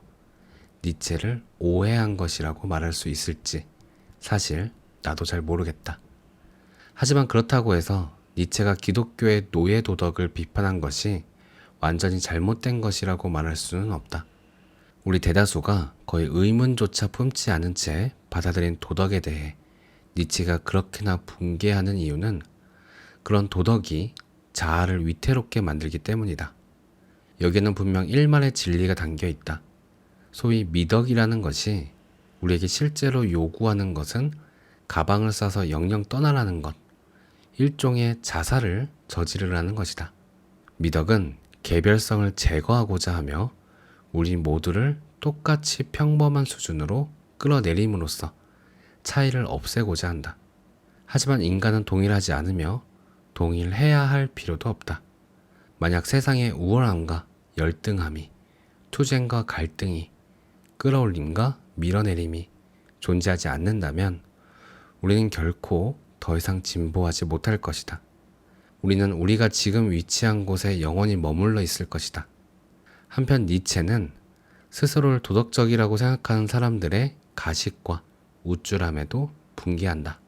Speaker 1: 니체를 오해한 것이라고 말할 수 있을지 사실 나도 잘 모르겠다. 하지만 그렇다고 해서 니체가 기독교의 노예 도덕을 비판한 것이 완전히 잘못된 것이라고 말할 수는 없다. 우리 대다수가 거의 의문조차 품지 않은 채 받아들인 도덕에 대해 니체가 그렇게나 붕괴하는 이유는 그런 도덕이 자아를 위태롭게 만들기 때문이다. 여기에는 분명 일말의 진리가 담겨 있다. 소위 미덕이라는 것이 우리에게 실제로 요구하는 것은 가방을 싸서 영영 떠나라는 것, 일종의 자살을 저지르라는 것이다. 미덕은 개별성을 제거하고자 하며 우리 모두를 똑같이 평범한 수준으로 끌어내림으로써 차이를 없애고자 한다. 하지만 인간은 동일하지 않으며 동일해야 할 필요도 없다. 만약 세상에 우월함과 열등함이, 투쟁과 갈등이, 끌어올림과 밀어내림이 존재하지 않는다면 우리는 결코 더 이상 진보하지 못할 것이다. 우리는 우리가 지금 위치한 곳에 영원히 머물러 있을 것이다. 한편 니체는 스스로를 도덕적이라고 생각하는 사람들의 가식과 우쭐함에도 분개한다.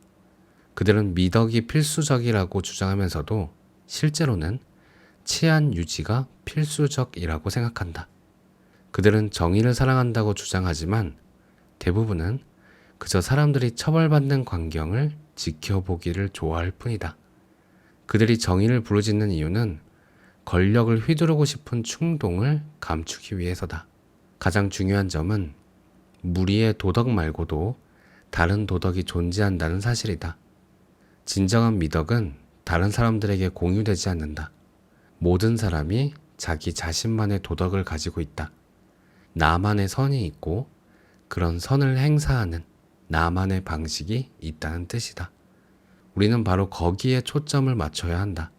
Speaker 1: 그들은 미덕이 필수적이라고 주장하면서도 실제로는 치안 유지가 필수적이라고 생각한다. 그들은 정의를 사랑한다고 주장하지만 대부분은 그저 사람들이 처벌받는 광경을 지켜보기를 좋아할 뿐이다. 그들이 정의를 부르짖는 이유는 권력을 휘두르고 싶은 충동을 감추기 위해서다. 가장 중요한 점은 무리의 도덕 말고도 다른 도덕이 존재한다는 사실이다. 진정한 미덕은 다른 사람들에게 공유되지 않는다. 모든 사람이 자기 자신만의 도덕을 가지고 있다. 나만의 선이 있고 그런 선을 행사하는 나만의 방식이 있다는 뜻이다. 우리는 바로 거기에 초점을 맞춰야 한다.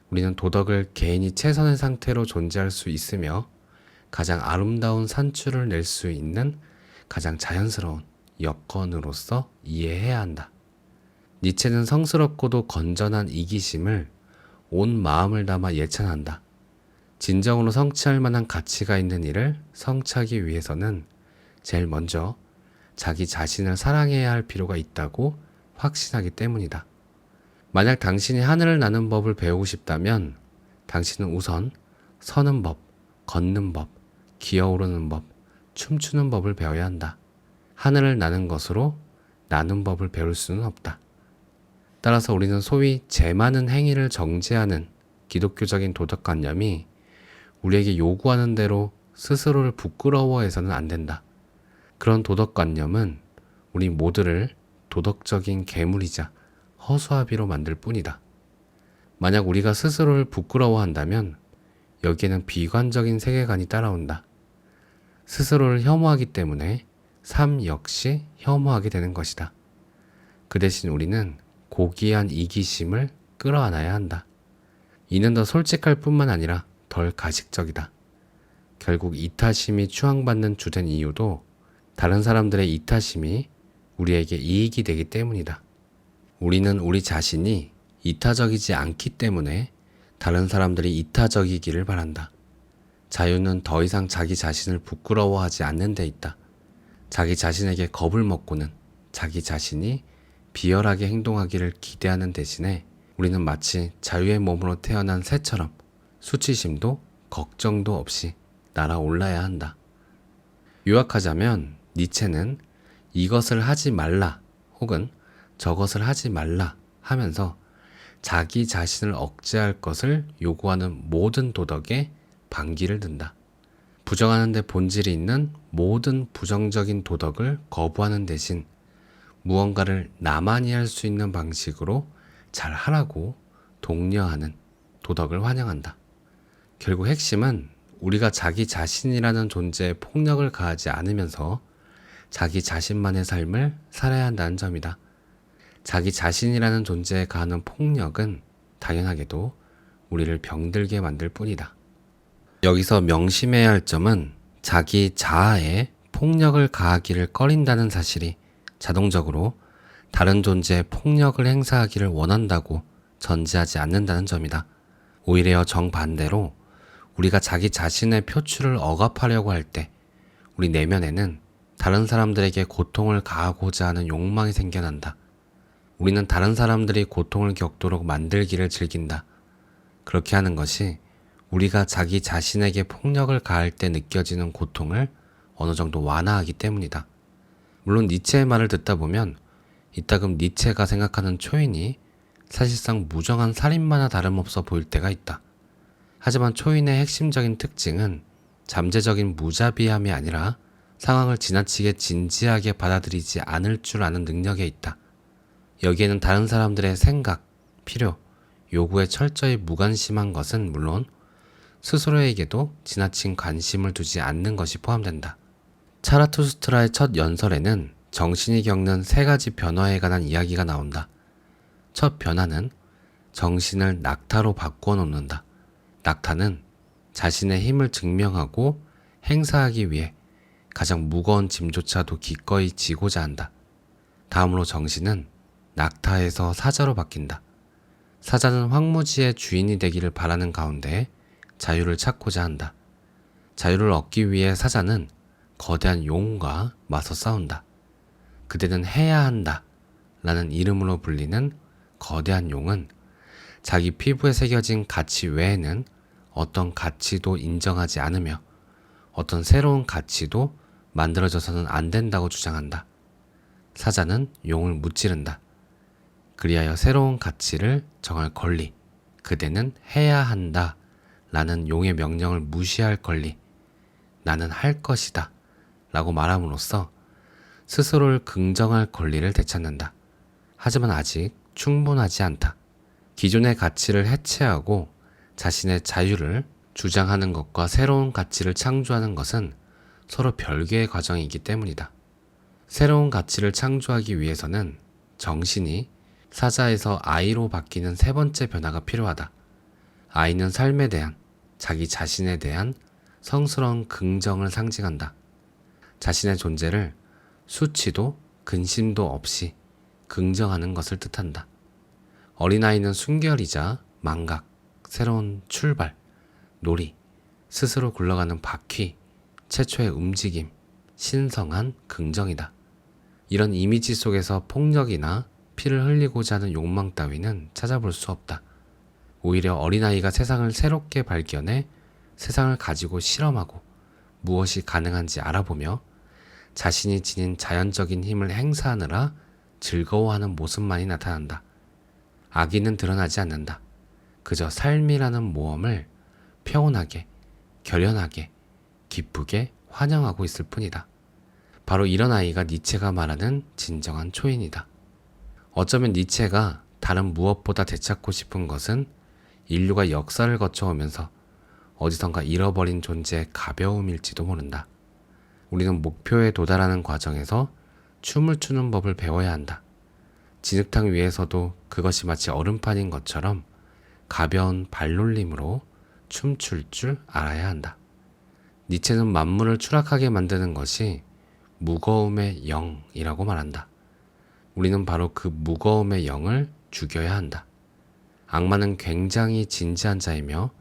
Speaker 1: 우리는 도덕을 개인이 최선의 상태로 존재할 수 있으며 가장 아름다운 산출을 낼 수 있는 가장 자연스러운 여건으로서 이해해야 한다. 니체는 성스럽고도 건전한 이기심을 온 마음을 담아 예찬한다. 진정으로 성취할 만한 가치가 있는 일을 성취하기 위해서는 제일 먼저 자기 자신을 사랑해야 할 필요가 있다고 확신하기 때문이다. 만약 당신이 하늘을 나는 법을 배우고 싶다면 당신은 우선 서는 법, 걷는 법, 기어오르는 법, 춤추는 법을 배워야 한다. 하늘을 나는 것으로 나는 법을 배울 수는 없다. 따라서 우리는 소위 죄 많은 행위를 정죄하는 기독교적인 도덕관념이 우리에게 요구하는 대로 스스로를 부끄러워해서는 안 된다. 그런 도덕관념은 우리 모두를 도덕적인 괴물이자 허수아비로 만들 뿐이다. 만약 우리가 스스로를 부끄러워한다면 여기에는 비관적인 세계관이 따라온다. 스스로를 혐오하기 때문에 삶 역시 혐오하게 되는 것이다. 그 대신 우리는 고귀한 이기심을 끌어안아야 한다. 이는 더 솔직할 뿐만 아니라 덜 가식적이다. 결국 이타심이 추앙받는 주된 이유도 다른 사람들의 이타심이 우리에게 이익이 되기 때문이다. 우리는 우리 자신이 이타적이지 않기 때문에 다른 사람들이 이타적이기를 바란다. 자유는 더 이상 자기 자신을 부끄러워하지 않는 데 있다. 자기 자신에게 겁을 먹고는 자기 자신이 비열하게 행동하기를 기대하는 대신에 우리는 마치 자유의 몸으로 태어난 새처럼 수치심도 걱정도 없이 날아올라야 한다. 요약하자면 니체는 이것을 하지 말라 혹은 저것을 하지 말라 하면서 자기 자신을 억제할 것을 요구하는 모든 도덕에 반기를 든다. 부정하는 데 본질이 있는 모든 부정적인 도덕을 거부하는 대신 무언가를 나만이 할 수 있는 방식으로 잘 하라고 독려하는 도덕을 환영한다. 결국 핵심은 우리가 자기 자신이라는 존재에 폭력을 가하지 않으면서 자기 자신만의 삶을 살아야 한다는 점이다. 자기 자신이라는 존재에 가하는 폭력은 당연하게도 우리를 병들게 만들 뿐이다. 여기서 명심해야 할 점은 자기 자아에 폭력을 가하기를 꺼린다는 사실이 자동적으로 다른 존재에 폭력을 행사하기를 원한다고 전제하지 않는다는 점이다. 오히려 정반대로 우리가 자기 자신의 표출을 억압하려고 할 때 우리 내면에는 다른 사람들에게 고통을 가하고자 하는 욕망이 생겨난다. 우리는 다른 사람들이 고통을 겪도록 만들기를 즐긴다. 그렇게 하는 것이 우리가 자기 자신에게 폭력을 가할 때 느껴지는 고통을 어느 정도 완화하기 때문이다. 물론 니체의 말을 듣다 보면 이따금 니체가 생각하는 초인이 사실상 무정한 살인마나 다름없어 보일 때가 있다. 하지만 초인의 핵심적인 특징은 잠재적인 무자비함이 아니라 상황을 지나치게 진지하게 받아들이지 않을 줄 아는 능력에 있다. 여기에는 다른 사람들의 생각, 필요, 요구에 철저히 무관심한 것은 물론 스스로에게도 지나친 관심을 두지 않는 것이 포함된다. 차라투스트라의 첫 연설에는 정신이 겪는 세 가지 변화에 관한 이야기가 나온다. 첫 변화는 정신을 낙타로 바꾸어 놓는다. 낙타는 자신의 힘을 증명하고 행사하기 위해 가장 무거운 짐조차도 기꺼이 지고자 한다. 다음으로 정신은 낙타에서 사자로 바뀐다. 사자는 황무지의 주인이 되기를 바라는 가운데 자유를 찾고자 한다. 자유를 얻기 위해 사자는 거대한 용과 맞서 싸운다. 그대는 해야 한다 라는 이름으로 불리는 거대한 용은 자기 피부에 새겨진 가치 외에는 어떤 가치도 인정하지 않으며 어떤 새로운 가치도 만들어져서는 안 된다고 주장한다. 사자는 용을 무찌른다. 그리하여 새로운 가치를 정할 권리, 그대는 해야 한다 라는 용의 명령을 무시할 권리, 나는 할 것이다 라고 말함으로써 스스로를 긍정할 권리를 되찾는다. 하지만 아직 충분하지 않다. 기존의 가치를 해체하고 자신의 자유를 주장하는 것과 새로운 가치를 창조하는 것은 서로 별개의 과정이기 때문이다. 새로운 가치를 창조하기 위해서는 정신이 사자에서 아이로 바뀌는 세 번째 변화가 필요하다. 아이는 삶에 대한, 자기 자신에 대한 성스러운 긍정을 상징한다. 자신의 존재를 수치도 근심도 없이 긍정하는 것을 뜻한다. 어린아이는 순결이자 망각, 새로운 출발, 놀이, 스스로 굴러가는 바퀴, 최초의 움직임, 신성한 긍정이다. 이런 이미지 속에서 폭력이나 피를 흘리고자 하는 욕망 따위는 찾아볼 수 없다. 오히려 어린아이가 세상을 새롭게 발견해 세상을 가지고 실험하고 무엇이 가능한지 알아보며 자신이 지닌 자연적인 힘을 행사하느라 즐거워하는 모습만이 나타난다. 악의는 드러나지 않는다. 그저 삶이라는 모험을 평온하게, 결연하게, 기쁘게 환영하고 있을 뿐이다. 바로 이런 아이가 니체가 말하는 진정한 초인이다. 어쩌면 니체가 다른 무엇보다 되찾고 싶은 것은 인류가 역사를 거쳐오면서 어디선가 잃어버린 존재의 가벼움일지도 모른다. 우리는 목표에 도달하는 과정에서 춤을 추는 법을 배워야 한다. 진흙탕 위에서도 그것이 마치 얼음판인 것처럼 가벼운 발놀림으로 춤출 줄 알아야 한다. 니체는 만물을 추락하게 만드는 것이 무거움의 영이라고 말한다. 우리는 바로 그 무거움의 영을 죽여야 한다. 악마는 굉장히 진지한 자이며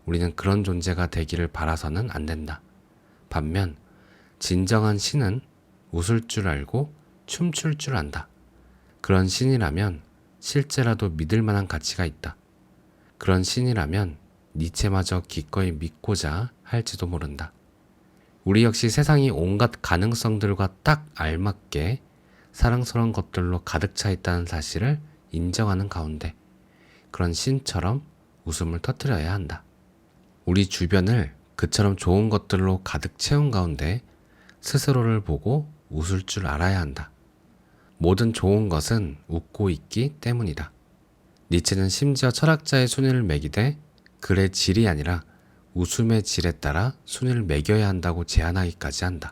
Speaker 1: 우리는 그런 존재가 되기를 바라서는 안 된다. 반면 진정한 신은 웃을 줄 알고 춤출 줄 안다. 그런 신이라면 실제라도 믿을 만한 가치가 있다. 그런 신이라면 니체마저 기꺼이 믿고자 할지도 모른다. 우리 역시 세상이 온갖 가능성들과 딱 알맞게 사랑스러운 것들로 가득 차 있다는 사실을 인정하는 가운데 그런 신처럼 웃음을 터뜨려야 한다. 우리 주변을 그처럼 좋은 것들로 가득 채운 가운데 스스로를 보고 웃을 줄 알아야 한다. 모든 좋은 것은 웃고 있기 때문이다. 니체는 심지어 철학자의 순위를 매기되 글의 질이 아니라 웃음의 질에 따라 순위를 매겨야 한다고 제안하기까지 한다.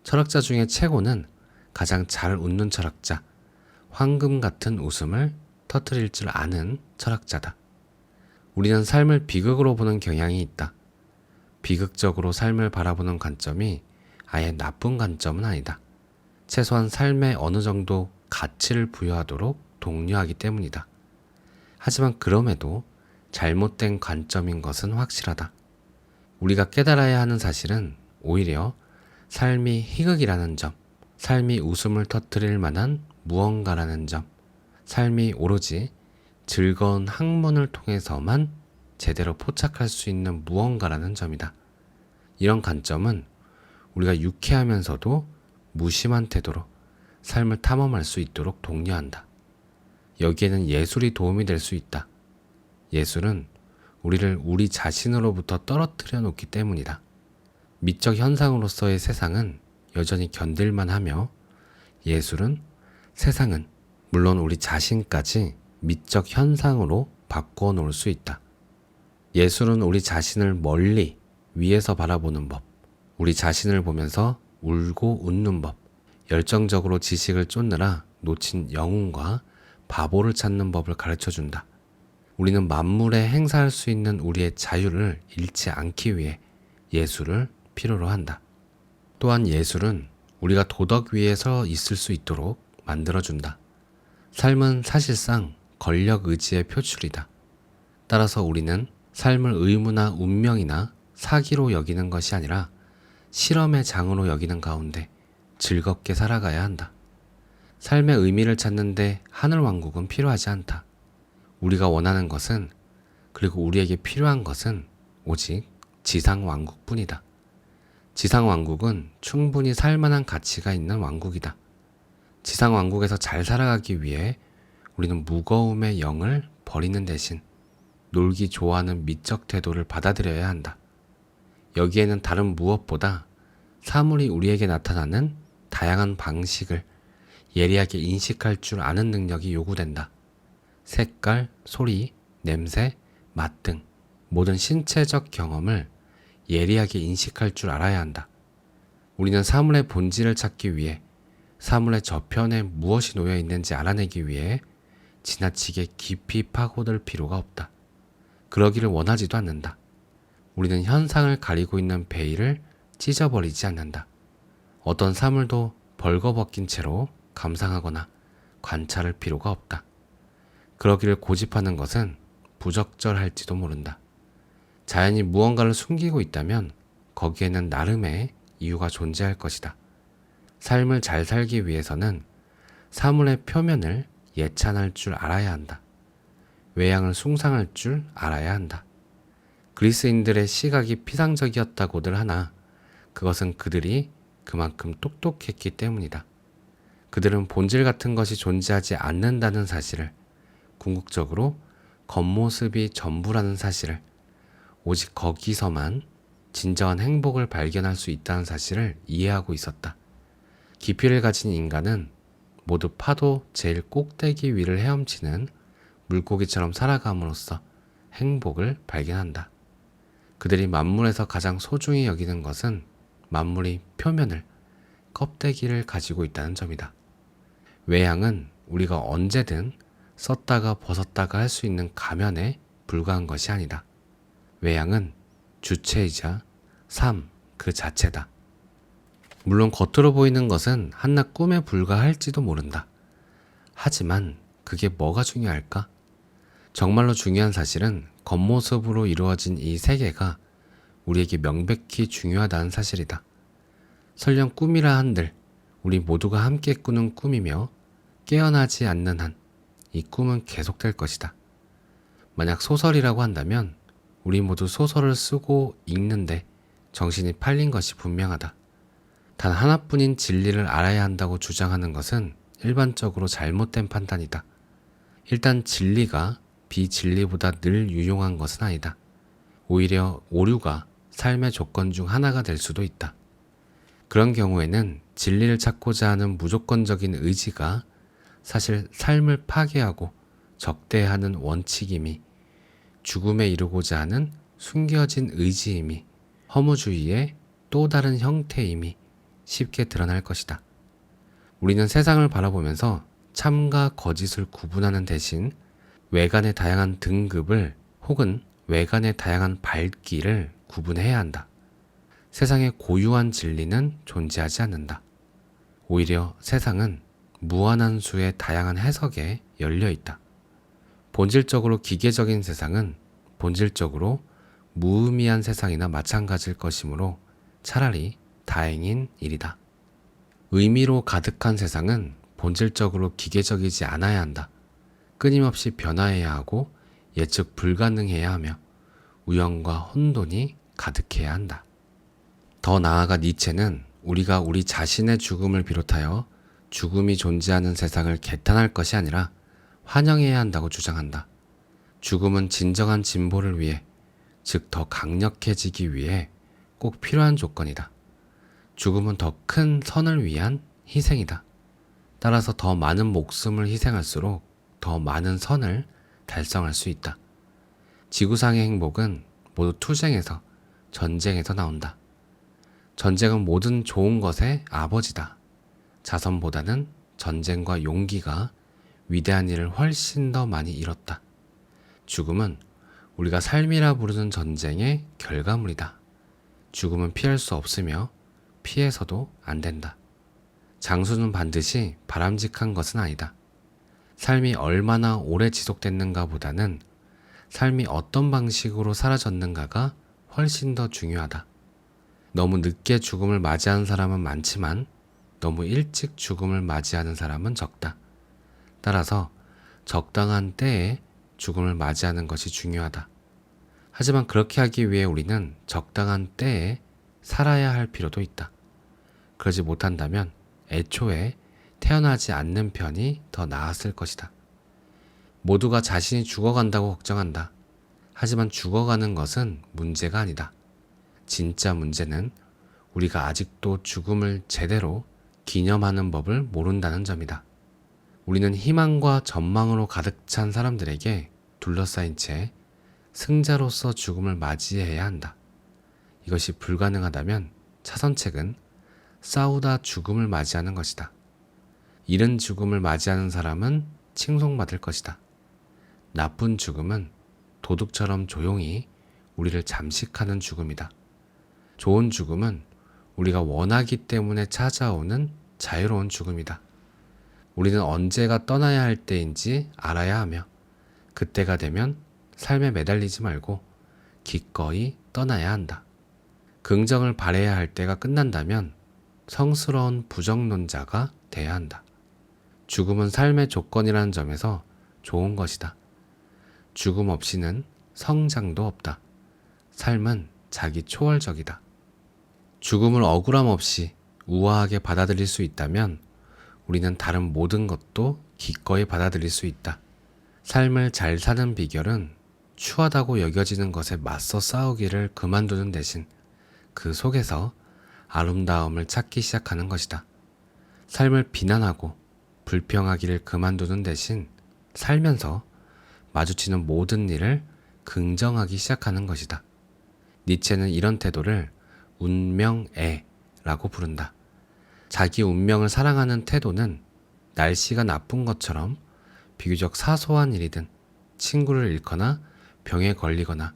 Speaker 1: 철학자 중에 최고는 가장 잘 웃는 철학자, 황금 같은 웃음을 터뜨릴 줄 아는 철학자다. 우리는 삶을 비극으로 보는 경향이 있다. 비극적으로 삶을 바라보는 관점이 아예 나쁜 관점은 아니다. 최소한 삶에 어느 정도 가치를 부여하도록 독려하기 때문이다. 하지만 그럼에도 잘못된 관점인 것은 확실하다. 우리가 깨달아야 하는 사실은 오히려 삶이 희극이라는 점, 삶이 웃음을 터뜨릴 만한 무언가라는 점, 삶이 오로지 즐거운 학문을 통해서만 제대로 포착할 수 있는 무언가라는 점이다. 이런 관점은 우리가 유쾌하면서도 무심한 태도로 삶을 탐험할 수 있도록 독려한다. 여기에는 예술이 도움이 될 수 있다. 예술은 우리를 우리 자신으로부터 떨어뜨려 놓기 때문이다. 미적 현상으로서의 세상은 여전히 견딜만 하며 예술은 세상은 물론 우리 자신까지 미적 현상으로 바꾸어 놓을 수 있다. 예술은 우리 자신을 멀리 위에서 바라보는 법, 우리 자신을 보면서 울고 웃는 법, 열정적으로 지식을 쫓느라 놓친 영웅과 바보를 찾는 법을 가르쳐준다. 우리는 만물에 행사할 수 있는 우리의 자유를 잃지 않기 위해 예술을 필요로 한다. 또한 예술은 우리가 도덕 위에 서 있을 수 있도록 만들어준다. 삶은 사실상 권력 의지의 표출이다. 따라서 우리는 삶을 의무나 운명이나 사기로 여기는 것이 아니라 실험의 장으로 여기는 가운데 즐겁게 살아가야 한다. 삶의 의미를 찾는데 하늘왕국은 필요하지 않다. 우리가 원하는 것은, 그리고 우리에게 필요한 것은 오직 지상왕국뿐이다. 지상왕국은 충분히 살만한 가치가 있는 왕국이다. 지상왕국에서 잘 살아가기 위해 우리는 무거움의 영을 버리는 대신 놀기 좋아하는 미적 태도를 받아들여야 한다. 여기에는 다른 무엇보다 사물이 우리에게 나타나는 다양한 방식을 예리하게 인식할 줄 아는 능력이 요구된다. 색깔, 소리, 냄새, 맛 등 모든 신체적 경험을 예리하게 인식할 줄 알아야 한다. 우리는 사물의 본질을 찾기 위해 사물의 저편에 무엇이 놓여 있는지 알아내기 위해 지나치게 깊이 파고들 필요가 없다. 그러기를 원하지도 않는다. 우리는 현상을 가리고 있는 베일을 찢어버리지 않는다. 어떤 사물도 벌거벗긴 채로 감상하거나 관찰할 필요가 없다. 그러기를 고집하는 것은 부적절할지도 모른다. 자연이 무언가를 숨기고 있다면 거기에는 나름의 이유가 존재할 것이다. 삶을 잘 살기 위해서는 사물의 표면을 예찬할 줄 알아야 한다. 외양을 숭상할 줄 알아야 한다. 그리스인들의 시각이 피상적이었다고들 하나 그것은 그들이 그만큼 똑똑했기 때문이다. 그들은 본질 같은 것이 존재하지 않는다는 사실을, 궁극적으로 겉모습이 전부라는 사실을, 오직 거기서만 진정한 행복을 발견할 수 있다는 사실을 이해하고 있었다. 깊이를 가진 인간은 모두 파도 제일 꼭대기 위를 헤엄치는 물고기처럼 살아감으로써 행복을 발견한다. 그들이 만물에서 가장 소중히 여기는 것은 만물이 표면을, 껍데기를 가지고 있다는 점이다. 외양은 우리가 언제든 썼다가 벗었다가 할 수 있는 가면에 불과한 것이 아니다. 외양은 주체이자 삶 그 자체다. 물론 겉으로 보이는 것은 한낱 꿈에 불과할지도 모른다. 하지만 그게 뭐가 중요할까? 정말로 중요한 사실은 겉모습으로 이루어진 이 세계가 우리에게 명백히 중요하다는 사실이다. 설령 꿈이라 한들 우리 모두가 함께 꾸는 꿈이며 깨어나지 않는 한 이 꿈은 계속될 것이다. 만약 소설이라고 한다면 우리 모두 소설을 쓰고 읽는데 정신이 팔린 것이 분명하다. 단 하나뿐인 진리를 알아야 한다고 주장하는 것은 일반적으로 잘못된 판단이다. 일단 진리가 비진리보다 늘 유용한 것은 아니다. 오히려 오류가 삶의 조건 중 하나가 될 수도 있다. 그런 경우에는 진리를 찾고자 하는 무조건적인 의지가 사실 삶을 파괴하고 적대하는 원칙임이, 죽음에 이르고자 하는 숨겨진 의지임이, 허무주의의 또 다른 형태임이 쉽게 드러날 것이다. 우리는 세상을 바라보면서 참과 거짓을 구분하는 대신 외관의 다양한 등급을 혹은 외관의 다양한 밝기를 구분해야 한다. 세상에 고유한 진리는 존재하지 않는다. 오히려 세상은 무한한 수의 다양한 해석에 열려 있다. 본질적으로 기계적인 세상은 본질적으로 무의미한 세상이나 마찬가지일 것이므로 차라리 다행인 일이다. 의미로 가득한 세상은 본질적으로 기계적이지 않아야 한다. 끊임없이 변화해야 하고 예측 불가능해야 하며 우연과 혼돈이 가득해야 한다. 더 나아가 니체는 우리가 우리 자신의 죽음을 비롯하여 죽음이 존재하는 세상을 개탄할 것이 아니라 환영해야 한다고 주장한다. 죽음은 진정한 진보를 위해, 즉 더 강력해지기 위해 꼭 필요한 조건이다. 죽음은 더 큰 선을 위한 희생이다. 따라서 더 많은 목숨을 희생할수록 더 많은 선을 달성할 수 있다. 지구상의 행복은 모두 투쟁에서, 전쟁에서 나온다. 전쟁은 모든 좋은 것의 아버지다. 자선보다는 전쟁과 용기가 위대한 일을 훨씬 더 많이 이뤘다. 죽음은 우리가 삶이라 부르는 전쟁의 결과물이다. 죽음은 피할 수 없으며 피해서도 안 된다. 장수는 반드시 바람직한 것은 아니다. 삶이 얼마나 오래 지속됐는가 보다는 삶이 어떤 방식으로 사라졌는가가 훨씬 더 중요하다. 너무 늦게 죽음을 맞이하는 사람은 많지만 너무 일찍 죽음을 맞이하는 사람은 적다. 따라서 적당한 때에 죽음을 맞이하는 것이 중요하다. 하지만 그렇게 하기 위해 우리는 적당한 때에 살아야 할 필요도 있다. 그러지 못한다면 애초에 태어나지 않는 편이 더 나았을 것이다. 모두가 자신이 죽어간다고 걱정한다. 하지만 죽어가는 것은 문제가 아니다. 진짜 문제는 우리가 아직도 죽음을 제대로 기념하는 법을 모른다는 점이다. 우리는 희망과 전망으로 가득 찬 사람들에게 둘러싸인 채 승자로서 죽음을 맞이해야 한다. 이것이 불가능하다면 차선책은 싸우다 죽음을 맞이하는 것이다. 이른 죽음을 맞이하는 사람은 칭송받을 것이다. 나쁜 죽음은 도둑처럼 조용히 우리를 잠식하는 죽음이다. 좋은 죽음은 우리가 원하기 때문에 찾아오는 자유로운 죽음이다. 우리는 언제가 떠나야 할 때인지 알아야 하며 그때가 되면 삶에 매달리지 말고 기꺼이 떠나야 한다. 긍정을 바라야 할 때가 끝난다면 성스러운 부정론자가 돼야 한다. 죽음은 삶의 조건이라는 점에서 좋은 것이다. 죽음 없이는 성장도 없다. 삶은 자기 초월적이다. 죽음을 억울함 없이 우아하게 받아들일 수 있다면 우리는 다른 모든 것도 기꺼이 받아들일 수 있다. 삶을 잘 사는 비결은 추하다고 여겨지는 것에 맞서 싸우기를 그만두는 대신 그 속에서 아름다움을 찾기 시작하는 것이다. 삶을 비난하고 불평하기를 그만두는 대신 살면서 마주치는 모든 일을 긍정하기 시작하는 것이다. 니체는 이런 태도를 운명애라고 부른다. 자기 운명을 사랑하는 태도는 날씨가 나쁜 것처럼 비교적 사소한 일이든 친구를 잃거나 병에 걸리거나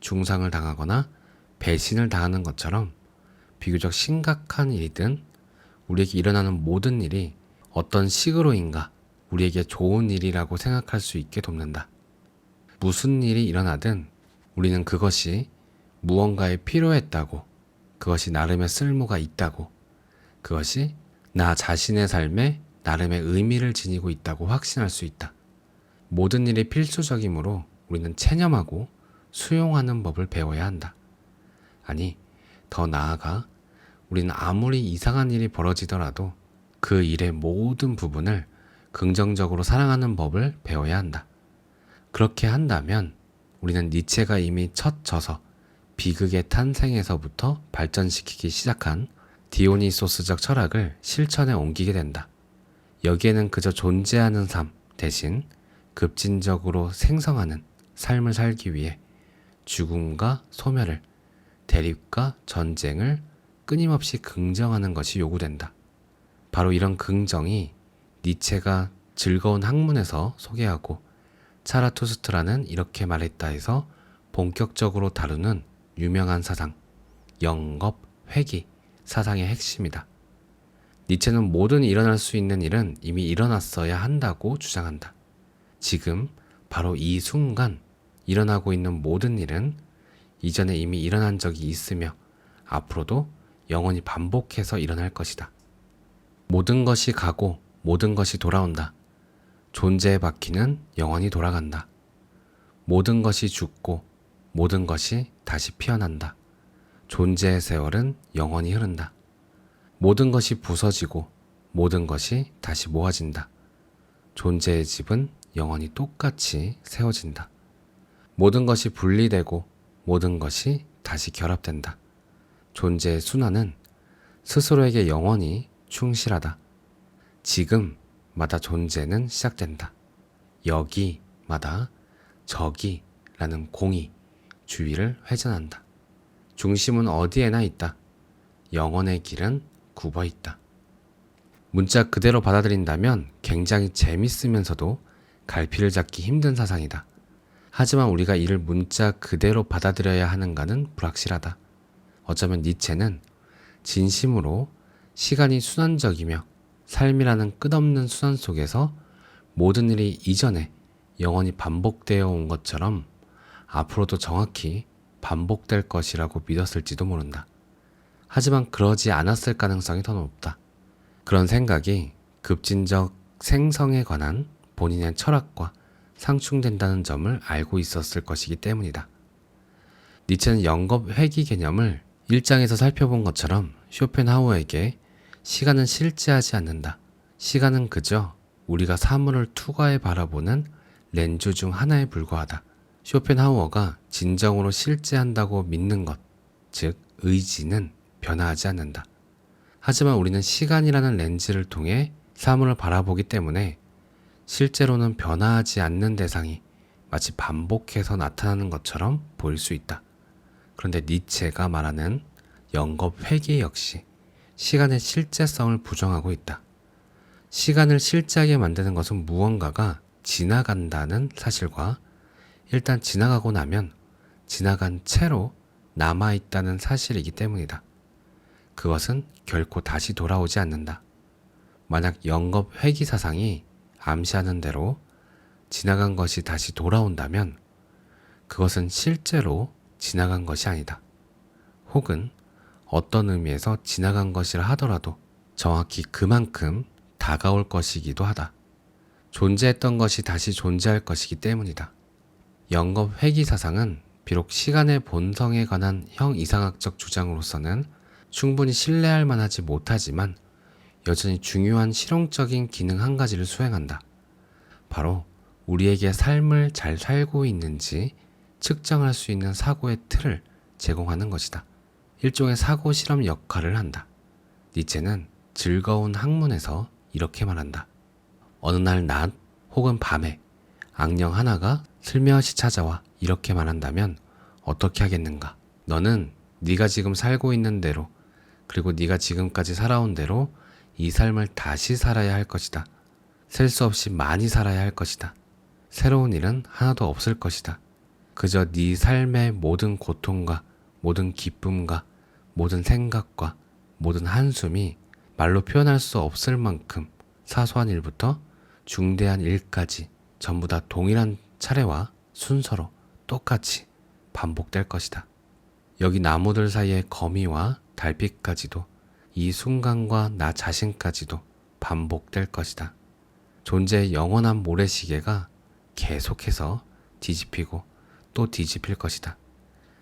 Speaker 1: 중상을 당하거나 배신을 당하는 것처럼 비교적 심각한 일이든 우리에게 일어나는 모든 일이 어떤 식으로인가 우리에게 좋은 일이라고 생각할 수 있게 돕는다. 무슨 일이 일어나든 우리는 그것이 무언가에 필요했다고, 그것이 나름의 쓸모가 있다고, 그것이 나 자신의 삶에 나름의 의미를 지니고 있다고 확신할 수 있다. 모든 일이 필수적이므로 우리는 체념하고 수용하는 법을 배워야 한다. 아니, 더 나아가 우리는 아무리 이상한 일이 벌어지더라도 그 일의 모든 부분을 긍정적으로 사랑하는 법을 배워야 한다. 그렇게 한다면 우리는 니체가 이미 첫 저서 비극의 탄생에서부터 발전시키기 시작한 디오니소스적 철학을 실천에 옮기게 된다. 여기에는 그저 존재하는 삶 대신 급진적으로 생성하는 삶을 살기 위해 죽음과 소멸을, 대립과 전쟁을 끊임없이 긍정하는 것이 요구된다. 바로 이런 긍정이 니체가 즐거운 학문에서 소개하고 차라투스트라는 이렇게 말했다에서 본격적으로 다루는 유명한 사상, 영겁 회귀 사상의 핵심이다. 니체는 모든 일어날 수 있는 일은 이미 일어났어야 한다고 주장한다. 지금 바로 이 순간 일어나고 있는 모든 일은 이전에 이미 일어난 적이 있으며 앞으로도 영원히 반복해서 일어날 것이다. 모든 것이 가고 모든 것이 돌아온다. 존재의 바퀴는 영원히 돌아간다. 모든 것이 죽고 모든 것이 다시 피어난다. 존재의 세월은 영원히 흐른다. 모든 것이 부서지고 모든 것이 다시 모아진다. 존재의 집은 영원히 똑같이 세워진다. 모든 것이 분리되고 모든 것이 다시 결합된다. 존재의 순환은 스스로에게 영원히 충실하다. 지금마다 존재는 시작된다. 여기마다 저기라는 공이 주위를 회전한다. 중심은 어디에나 있다. 영원의 길은 굽어 있다. 문자 그대로 받아들인다면 굉장히 재밌으면서도 갈피를 잡기 힘든 사상이다. 하지만 우리가 이를 문자 그대로 받아들여야 하는가는 불확실하다. 어쩌면 니체는 진심으로 시간이 순환적이며 삶이라는 끝없는 순환 속에서 모든 일이 이전에 영원히 반복되어 온 것처럼 앞으로도 정확히 반복될 것이라고 믿었을지도 모른다. 하지만 그러지 않았을 가능성이 더 높다. 그런 생각이 급진적 생성에 관한 본인의 철학과 상충된다는 점을 알고 있었을 것이기 때문이다. 니체는 영겁 회귀 개념을 1장에서 살펴본 것처럼 쇼펜하우어에게 시간은 실제하지 않는다. 시간은 그저 우리가 사물을 투과해 바라보는 렌즈 중 하나에 불과하다. 쇼펜하우어가 진정으로 실제한다고 믿는 것, 즉 의지는 변화하지 않는다. 하지만 우리는 시간이라는 렌즈를 통해 사물을 바라보기 때문에 실제로는 변화하지 않는 대상이 마치 반복해서 나타나는 것처럼 보일 수 있다. 그런데 니체가 말하는 영겁 회귀 역시 시간의 실제성을 부정하고 있다. 시간을 실제하게 만드는 것은 무언가가 지나간다는 사실과 일단 지나가고 나면 지나간 채로 남아있다는 사실이기 때문이다. 그것은 결코 다시 돌아오지 않는다. 만약 영겁 회귀 사상이 암시하는 대로 지나간 것이 다시 돌아온다면 그것은 실제로 지나간 것이 아니다. 혹은 어떤 의미에서 지나간 것이라 하더라도 정확히 그만큼 다가올 것이기도 하다. 존재했던 것이 다시 존재할 것이기 때문이다. 영겁 회귀 사상은 비록 시간의 본성에 관한 형이상학적 주장으로서는 충분히 신뢰할 만하지 못하지만 여전히 중요한 실용적인 기능 한 가지를 수행한다. 바로 우리에게 삶을 잘 살고 있는지 측정할 수 있는 사고의 틀을 제공하는 것이다. 일종의 사고 실험 역할을 한다. 니체는 즐거운 학문에서 이렇게 말한다. 어느 날 낮 혹은 밤에 악령 하나가 슬며시 찾아와 이렇게 말한다면 어떻게 하겠는가? 너는 네가 지금 살고 있는 대로 그리고 네가 지금까지 살아온 대로 이 삶을 다시 살아야 할 것이다. 셀 수 없이 많이 살아야 할 것이다. 새로운 일은 하나도 없을 것이다. 그저 네 삶의 모든 고통과 모든 기쁨과 모든 생각과 모든 한숨이 말로 표현할 수 없을 만큼 사소한 일부터 중대한 일까지 전부 다 동일한 차례와 순서로 똑같이 반복될 것이다. 여기 나무들 사이의 거미와 달빛까지도 이 순간과 나 자신까지도 반복될 것이다. 존재의 영원한 모래시계가 계속해서 뒤집히고 또 뒤집힐 것이다.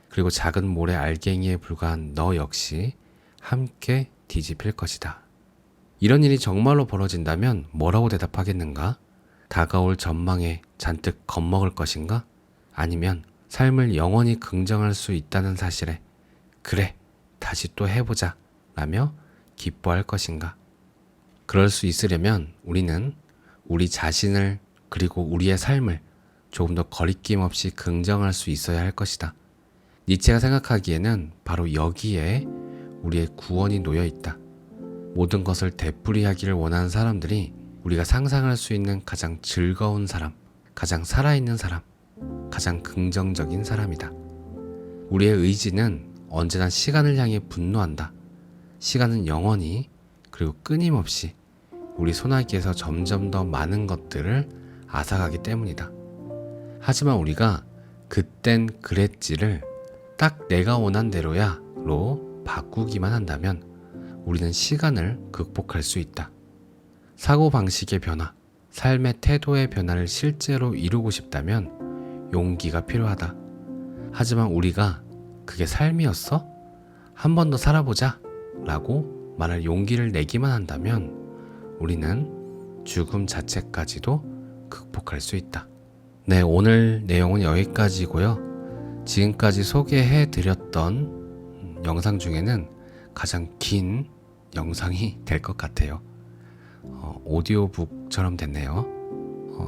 Speaker 1: 그리고 작은 모래 알갱이에 불과한 너 역시 함께 뒤집힐 것이다. 이런 일이 정말로 벌어진다면 뭐라고 대답하겠는가? 다가올 전망에 잔뜩 겁먹을 것인가? 아니면 삶을 영원히 긍정할 수 있다는 사실에 그래, 다시 또 해보자 라며 기뻐할 것인가? 그럴 수 있으려면 우리는 우리 자신을 그리고 우리의 삶을 조금 더 거리낌 없이 긍정할 수 있어야 할 것이다. 니체가 생각하기에는 바로 여기에 우리의 구원이 놓여 있다. 모든 것을 되풀이하기를 원하는 사람들이 우리가 상상할 수 있는 가장 즐거운 사람, 가장 살아있는 사람, 가장 긍정적인 사람이다. 우리의 의지는 언제나 시간을 향해 분노한다. 시간은 영원히 그리고 끊임없이 우리 소나기에서 점점 더 많은 것들을 앗아가기 때문이다. 하지만 우리가 그땐 그랬지를 딱 내가 원한 대로야 로 바꾸기만 한다면 우리는 시간을 극복할 수 있다. 사고방식의 변화, 삶의 태도의 변화를 실제로 이루고 싶다면 용기가 필요하다. 하지만 우리가 그게 삶이었어? 한 번 더 살아보자 라고 말할 용기를 내기만 한다면 우리는 죽음 자체까지도 극복할 수 있다. 네, 오늘 내용은 여기까지고요. 지금까지 소개해드렸던 영상 중에는 가장 긴 영상이 될 것 같아요. 오디오북처럼 됐네요.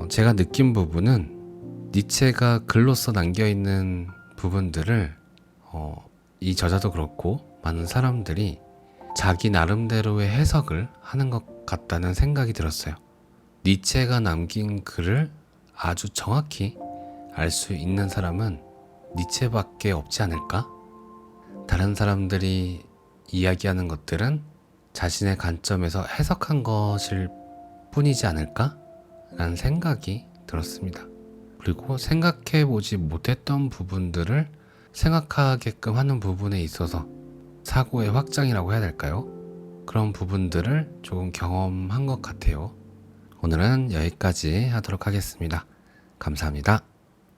Speaker 1: 제가 느낀 부분은 니체가 글로써 남겨있는 부분들을 이 저자도 그렇고 많은 사람들이 자기 나름대로의 해석을 하는 것 같다는 생각이 들었어요. 니체가 남긴 글을 아주 정확히 알 수 있는 사람은 니체밖에 없지 않을까? 다른 사람들이 이야기하는 것들은 자신의 관점에서 해석한 것일 뿐이지 않을까? 라는 생각이 들었습니다. 그리고 생각해보지 못했던 부분들을 생각하게끔 하는 부분에 있어서 사고의 확장이라고 해야 될까요? 그런 부분들을 조금 경험한 것 같아요. 오늘은 여기까지 하도록 하겠습니다. 감사합니다.